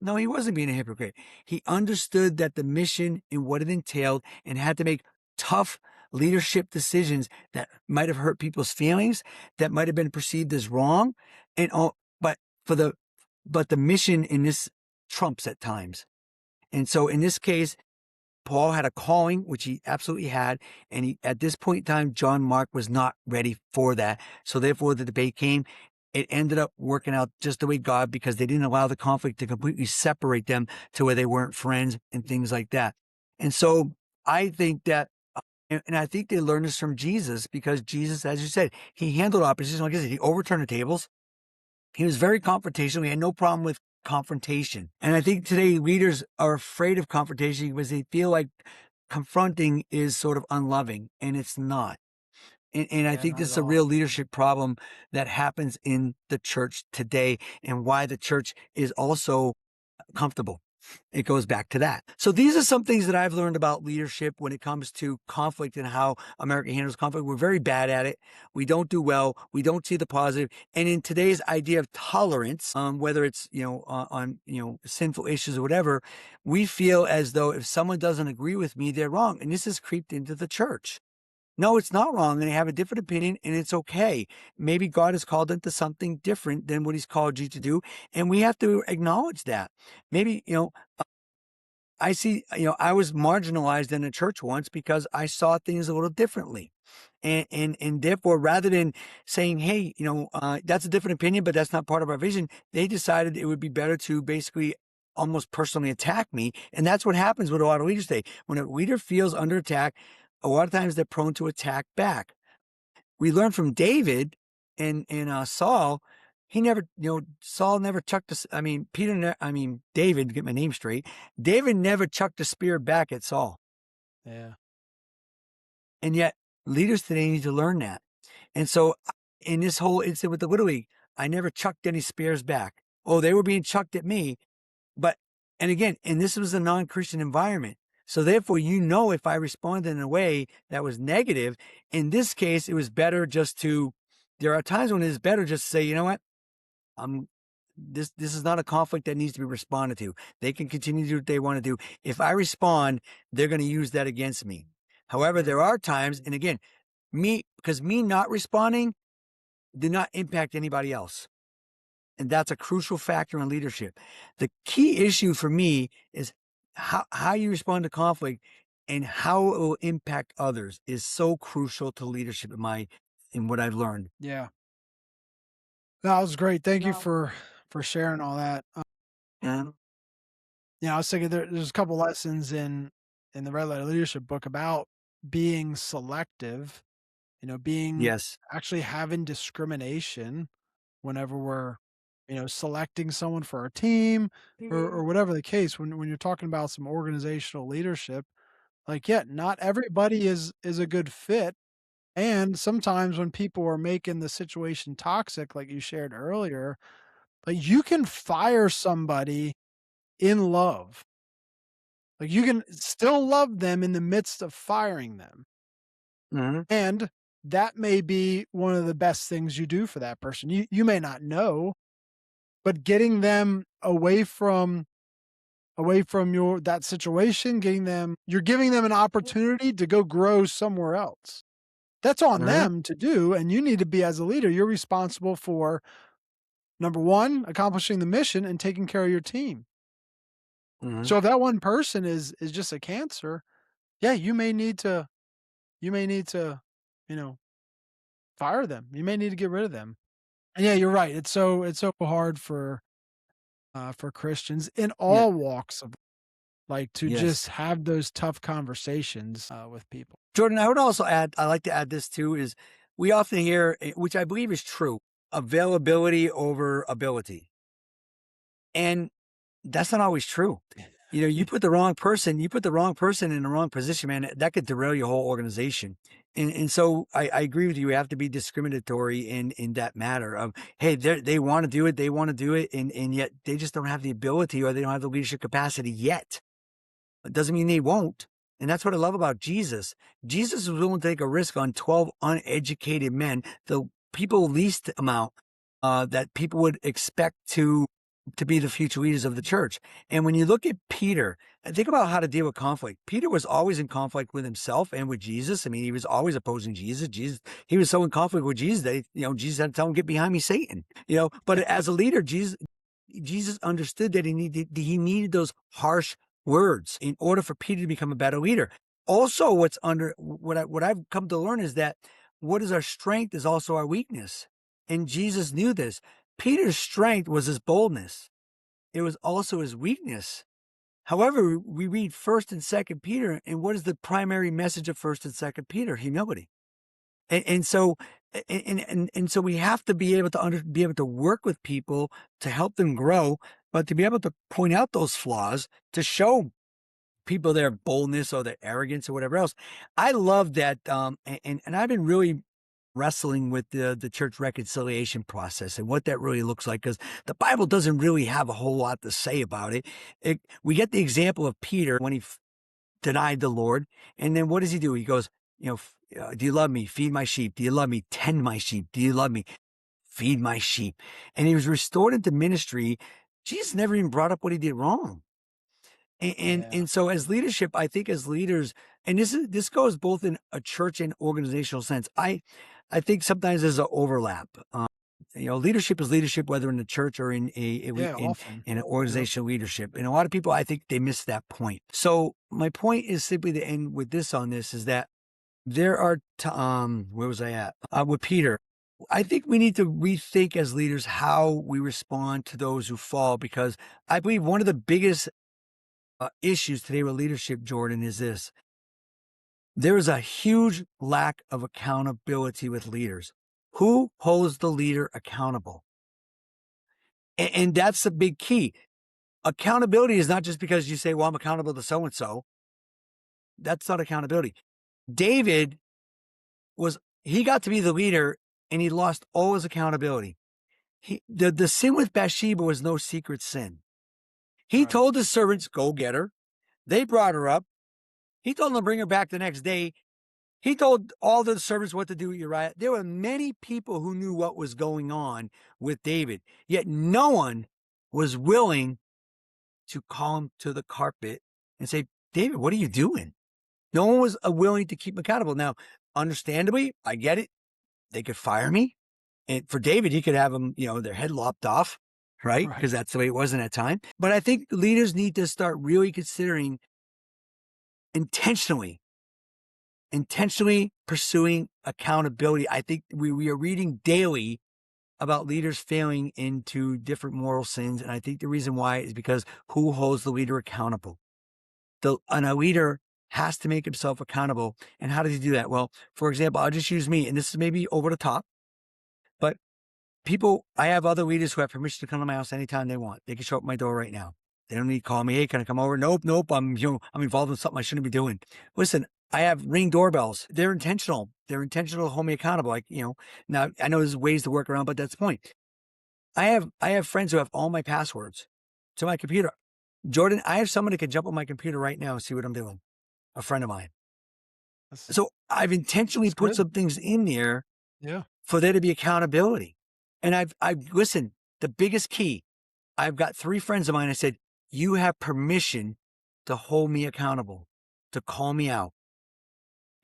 No, he wasn't being a hypocrite. He understood that the mission and what it entailed and had to make tough leadership decisions that might have hurt people's feelings, that might have been perceived as wrong, and all, but the mission in this trumps at times. And so in this case, Paul had a calling, which he absolutely had, and at this point in time, John Mark was not ready for that. So therefore, the debate came. It ended up working out just the way God, because they didn't allow the conflict to completely separate them to where they weren't friends and things like that. And so I think that, and I think they learned this from Jesus, because Jesus, as you said, he handled opposition. Like I said, he overturned the tables. He was very confrontational. He had no problem with confrontation. And I think today leaders are afraid of confrontation because they feel like confronting is sort of unloving, and it's not. And I think this is a real leadership problem that happens in the church today, and why the church is also comfortable. It goes back to that. So these are some things that I've learned about leadership when it comes to conflict and how America handles conflict. We're very bad at it. We don't do well. We don't see the positive. And in today's idea of tolerance, whether it's, on sinful issues or whatever, we feel as though if someone doesn't agree with me, they're wrong. And this has creeped into the church. No, it's not wrong, and they have a different opinion, and it's okay. Maybe God has called them to something different than what he's called you to do, and we have to acknowledge that. Maybe, I see, I was marginalized in the church once because I saw things a little differently. And therefore, rather than saying, hey, that's a different opinion, but that's not part of our vision, they decided it would be better to basically almost personally attack me. And that's what happens with a lot of leaders today. When a leader feels under attack, a lot of times they're prone to attack back. We learned from David and Saul. Saul never chucked David, get my name straight. David never chucked a spear back at Saul. Yeah. And yet leaders today need to learn that. And so in this whole incident with the Little League, I never chucked any spares back. Oh, they were being chucked at me. But, and again, and this was a non-Christian environment. So therefore, if I responded in a way that was negative, in this case, it was better just to, there are times when it's better just to say, you know what, this is not a conflict that needs to be responded to. They can continue to do what they want to do. If I respond, they're going to use that against me. However, there are times, and again, because me not responding did not impact anybody else. And that's a crucial factor in leadership. The key issue for me is how you respond to conflict and how it will impact others is so crucial to leadership in what I've learned. Yeah. That was great. Thank you for sharing all that. Yeah. I was thinking there's a couple lessons in the Red Letter Leadership book about being selective, being Yes. actually having discrimination whenever we're, selecting someone for our team or whatever the case, when you're talking about some organizational leadership, like, yeah, not everybody is a good fit. And sometimes when people are making the situation toxic, like you shared earlier, like you can fire somebody in love. Like you can still love them in the midst of firing them. Mm-hmm. And that may be one of the best things you do for that person. You may not know, but getting them away from your that situation, you're giving them an opportunity to go grow somewhere else. That's on Mm-hmm. them to do, and you need to be, as a leader, you're responsible for, number 1, accomplishing the mission and taking care of your team. Mm-hmm. So if that one person is just a cancer, yeah, you may need to, you know, fire them. You may need to get rid of them. And yeah, you're right. It's so hard for Christians in Yeah. all walks of, like, to Yes. just have those tough conversations with people. Jordan, I would also add, I like to add this too, is we often hear, which I believe is true, availability over ability. And that's not always true. You put the wrong person in the wrong position, man, that could derail your whole organization. And so I agree with you. We have to be discriminatory in that matter of, hey, they want to do it, and yet they just don't have the ability or they don't have the leadership capacity yet. It doesn't mean they won't. And that's what I love about Jesus. Jesus was willing to take a risk on 12 uneducated men, the people least amount that people would expect to be the future leaders of the church. And when you look at Peter, and think about how to deal with conflict. Peter was always in conflict with himself and with Jesus. I mean, he was always opposing Jesus. He was so in conflict with Jesus that, Jesus had to tell him, "Get behind me, Satan." But as a leader, Jesus understood that he needed those harsh words in order for Peter to become a better leader. Also, what I've come to learn is that what is our strength is also our weakness. And Jesus knew this. Peter's strength was his boldness. It was also his weakness. However, we read 1st and 2nd Peter, and what is the primary message of 1st and 2nd Peter? Humility. And so we have to be able to work with people to help them grow, but to be able to point out those flaws, to show people their boldness or their arrogance or whatever else. I love that, and I've been really wrestling with the church reconciliation process and what that really looks like, because the Bible doesn't really have a whole lot to say about it. We get the example of Peter when he denied the Lord, and then what does he do? He goes, do you love me? Feed my sheep. Do you love me? Tend my sheep. Do you love me? Feed my sheep. And he was restored into ministry. Jesus never even brought up what he did wrong. Yeah. And so as leadership, I think as leaders, and this goes both in a church and organizational sense. I think sometimes there's an overlap. Leadership is leadership, whether in the church or in Yeah, often. in an Yep. organizational leadership. And a lot of people, I think they miss that point. So my point is simply to end with this on this is that there are, where was I at? With Peter. I think we need to rethink as leaders how we respond to those who fall, because I believe one of the biggest issues today with leadership, Jordan, is this. There is a huge lack of accountability with leaders. Who holds the leader accountable? And that's the big key. Accountability is not just because you say, well, I'm accountable to so-and-so. That's not accountability. David he got to be the leader and he lost all his accountability. The sin with Bathsheba was no secret sin. He Right. told his servants, go get her. They brought her up. He told them to bring her back the next day. He told all the servants what to do with Uriah. There were many people who knew what was going on with David, yet no one was willing to call him to the carpet and say, David, what are you doing? No one was willing to keep him accountable. Now, understandably, I get it. They could fire me. And for David, he could have them, their head lopped off, right? Right. Because that's the way it was in that time. But I think leaders need to start really considering intentionally pursuing accountability. I think we are reading daily about leaders failing into different moral sins. And I think the reason why is because who holds the leader accountable? And a leader has to make himself accountable. And how does he do that? Well, for example, I'll just use me, and this is maybe over the top, but I have other leaders who have permission to come to my house anytime they want. They can show up at my door right now. They don't need to call me. Hey, can I come over? Nope. I'm involved in something I shouldn't be doing. Listen, I have Ring doorbells. They're intentional. They're intentional to hold me accountable. Now I know there's ways to work around, but that's the point. I have friends who have all my passwords to my computer. Jordan, I have someone that can jump on my computer right now and see what I'm doing. A friend of mine. So I've intentionally put good. some things in there Yeah. for there to be accountability. And I've listen, the biggest key, I've got 3 friends of mine. I said, you have permission to hold me accountable, to call me out.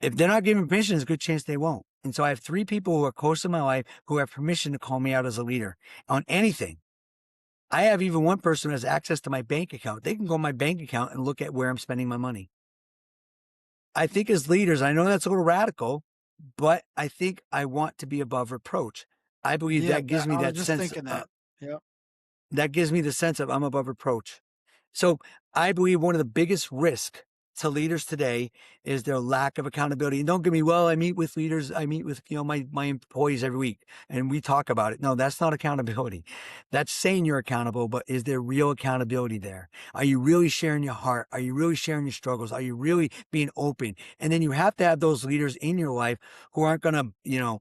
If they're not giving permission, there's a good chance they won't. And so I have 3 people who are close to my life who have permission to call me out as a leader on anything. I have even one person who has access to my bank account. They can go on my bank account and look at where I'm spending my money. I think as leaders, I know that's a little radical, but I think I want to be above reproach. I believe that gives me I was that just sense. thinking that. Yeah. That gives me the sense of I'm above reproach. So I believe one of the biggest risks to leaders today is their lack of accountability. And don't get me well, I meet with leaders, I meet with my employees every week and we talk about it. No, that's not accountability. That's saying you're accountable, but is there real accountability there? Are you really sharing your heart? Are you really sharing your struggles? Are you really being open? And then you have to have those leaders in your life who aren't going to,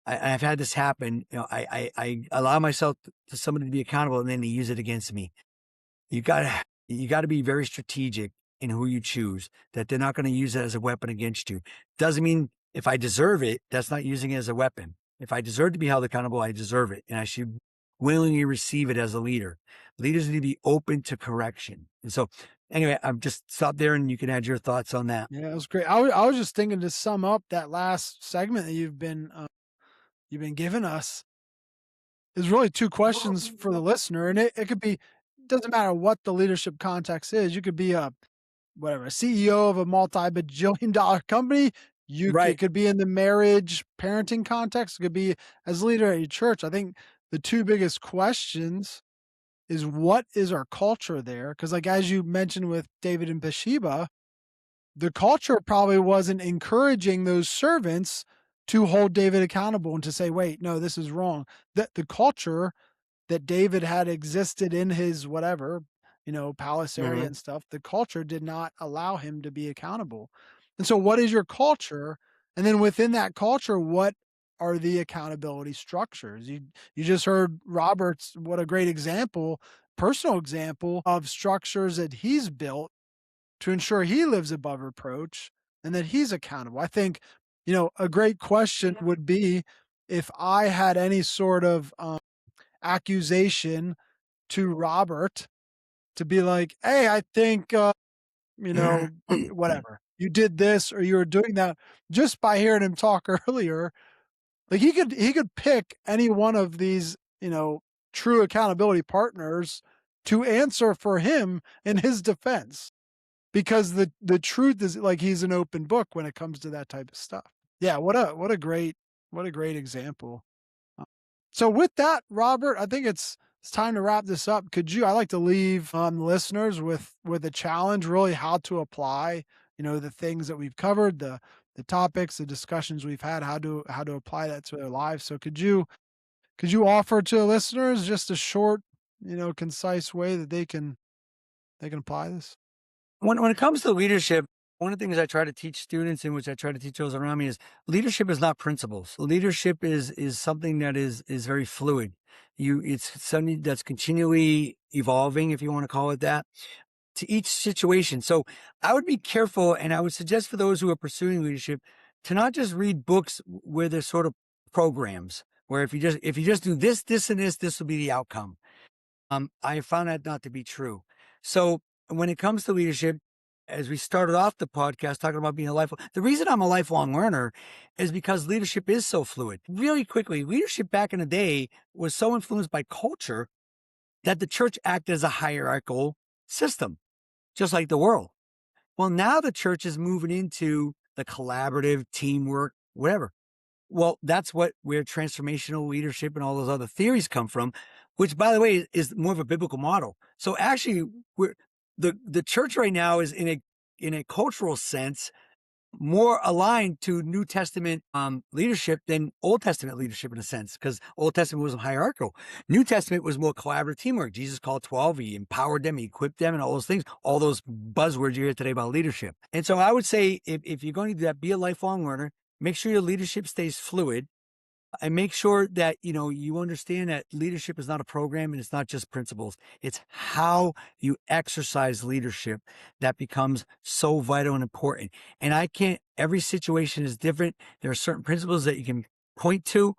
I've had this happen. I allow myself to somebody to be accountable and then they use it against me. You gotta be very strategic in who you choose, that they're not going to use it as a weapon against you. Doesn't mean if I deserve it, that's not using it as a weapon. If I deserve to be held accountable, I deserve it. And I should willingly receive it as a leader. Leaders need to be open to correction. And so anyway, I'm just stop there and you can add your thoughts on that. Yeah, it was great. I was just thinking to sum up that last segment that you've been giving us is really 2 questions for the listener, and it could be doesn't matter what the leadership context is. You could be a CEO of a multi-bajillion dollar company. It Right. could be in the marriage, parenting context. It could be as a leader at your church. I think the 2 biggest questions is what is our culture there? Because like as you mentioned with David and Bathsheba, the culture probably wasn't encouraging those servants to hold David accountable and to say, wait, no, this is wrong. The culture that David had existed in his whatever, palace area Mm-hmm. and stuff, the culture did not allow him to be accountable. And so what is your culture? And then within that culture, what are the accountability structures? You just heard Robert's what a great example, personal example of structures that he's built to ensure he lives above reproach and that he's accountable. I think, a great question would be if I had any sort of accusation to Robert to be like, "Hey, I think, whatever. You did this or you were doing that." Just by hearing him talk earlier, like he could pick any one of these, true accountability partners to answer for him in his defense because the truth is like he's an open book when it comes to that type of stuff. Yeah, what a great example. So with that, Robert, I think it's time to wrap this up. I like to leave the listeners with a challenge, really how to apply, the things that we've covered, the topics, the discussions we've had, how to apply that to their lives. So could you offer to the listeners just a short, concise way that they can apply this? When it comes to leadership, One of the things I try to teach students, in which I try to teach those around me, is leadership is not principles. Leadership is something that is very fluid. It's something that's continually evolving, if you want to call it that, to each situation. So I would be careful, and I would suggest for those who are pursuing leadership to not just read books where there's sort of programs where if you just do this, this, and this will be the outcome. I found that not to be true. So when it comes to leadership, as we started off the podcast talking about being a lifelong, the reason I'm a lifelong learner is because leadership is so fluid. Really quickly, leadership back in the day was so influenced by culture that the church acted as a hierarchical system, just like the world. Well, now the church is moving into the collaborative teamwork, whatever. Well, that's where transformational leadership and all those other theories come from, which, by the way, is more of a biblical model. So actually, we're the church right now is in a cultural sense more aligned to New Testament leadership than Old Testament leadership, in a sense, because Old Testament was hierarchical. New Testament was more collaborative teamwork. Jesus called 12, he empowered them, he equipped them, and all those things, all those buzzwords you hear today about leadership. And so I would say if you're going to do that, be a lifelong learner, make sure your leadership stays fluid, and make sure that you understand that leadership is not a program and it's not just principles. It's how you exercise leadership that becomes so vital and important. And every situation is different. There are certain principles that you can point to,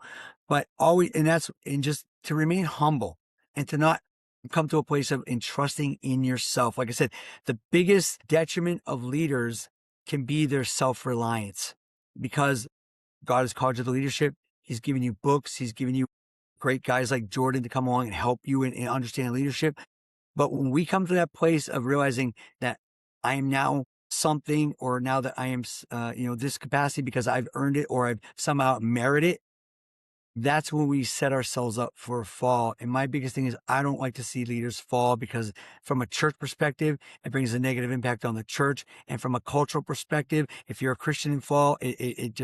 but always, and just to remain humble and to not come to a place of entrusting in yourself. Like I said, the biggest detriment of leaders can be their self-reliance, because God has called you to leadership. He's given you books. He's given you great guys like Jordan to come along and help you in understanding leadership. But when we come to that place of realizing that I am now something, or now that I am, this capacity because I've earned it or I've somehow merited it, that's when we set ourselves up for a fall. And my biggest thing is I don't like to see leaders fall, because from a church perspective, it brings a negative impact on the church. And from a cultural perspective, if you're a Christian and fall, it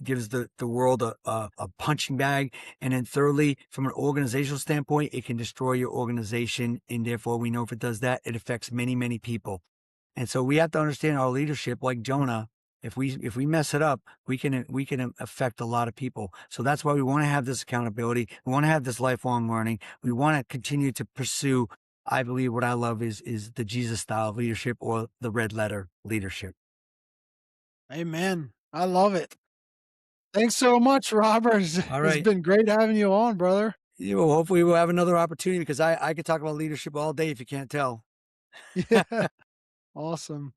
gives the world a punching bag. And then thirdly, from an organizational standpoint, it can destroy your organization. And therefore, we know if it does that, it affects many, many people. And so we have to understand our leadership, like Jonah. If we mess it up, we can affect a lot of people. So that's why we want to have this accountability. We want to have this lifelong learning. We want to continue to pursue. I believe what I love is the Jesus style of leadership, or the red letter leadership. Amen. I love it. Thanks so much, Robert. All It's right. been great having you on, brother. Hopefully we'll have another opportunity, because I could talk about leadership all day if you can't tell. Yeah. Awesome.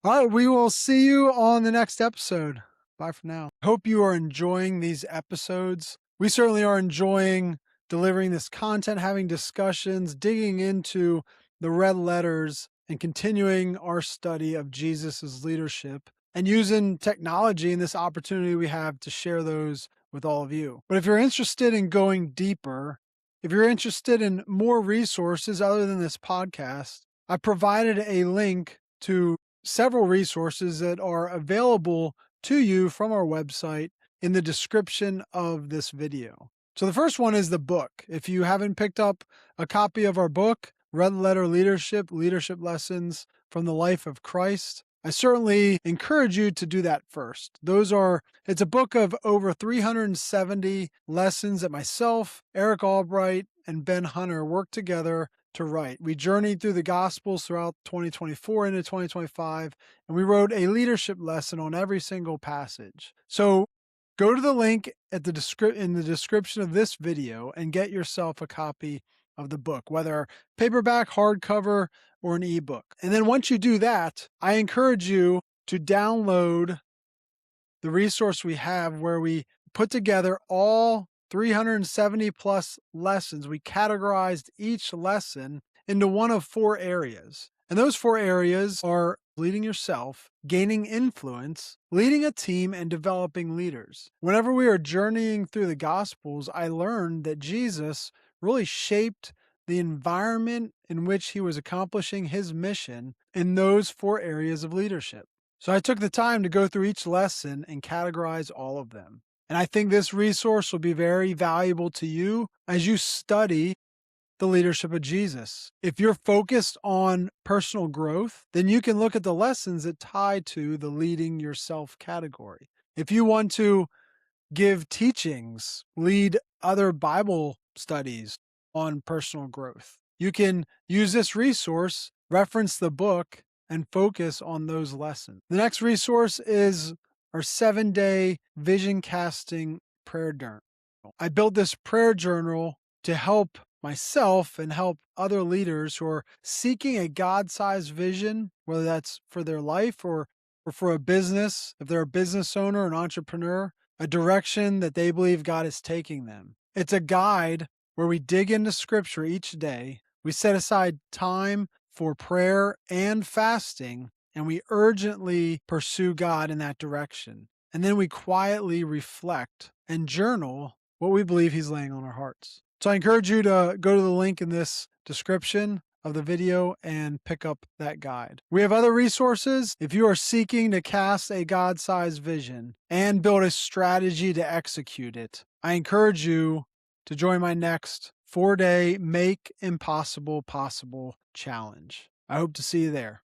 All right, we will see you on the next episode. Bye for now. Hope you are enjoying these episodes. We certainly are enjoying delivering this content, having discussions, digging into the red letters, and continuing our study of Jesus's leadership, and using technology and this opportunity we have to share those with all of you. But if you're interested in going deeper, if you're interested in more resources other than this podcast, I provided a link to several resources that are available to you from our website in the description of this video. So the first one is the book. If you haven't picked up a copy of our book, Red Letter Leadership, Leadership Lessons from the Life of Christ, I certainly encourage you to do that first. It's a book of over 370 lessons that myself, Eric Albright, and Ben Hunter worked together to write. We journeyed through the Gospels throughout 2024 into 2025, and we wrote a leadership lesson on every single passage. So go to the link in the description of this video and get yourself a copy of the book, whether paperback, hardcover, or an ebook. And then once you do that, I encourage you to download the resource we have where we put together all 370 plus lessons. We categorized each lesson into one of 4 areas. And those 4 areas are leading yourself, gaining influence, leading a team, and developing leaders. Whenever we are journeying through the Gospels, I learned that Jesus really shaped the environment in which he was accomplishing his mission in those 4 areas of leadership. So I took the time to go through each lesson and categorize all of them. And I think this resource will be very valuable to you as you study the leadership of Jesus. If you're focused on personal growth, then you can look at the lessons that tie to the leading yourself category. If you want to give teachings, lead other Bible studies on personal growth, you can use this resource, reference the book, and focus on those lessons. The next resource is our 7-day vision casting prayer journal. I built this prayer journal to help myself and help other leaders who are seeking a God-sized vision, whether that's for their life or for a business, if they're a business owner, an entrepreneur, a direction that they believe God is taking them. It's a guide where we dig into scripture each day. We set aside time for prayer and fasting, and we urgently pursue God in that direction. And then we quietly reflect and journal what we believe He's laying on our hearts. So I encourage you to go to the link in this description of the video and pick up that guide. We have other resources. If you are seeking to cast a God-sized vision and build a strategy to execute it, I encourage you to join my next 4-day Make Impossible Possible challenge. I hope to see you there.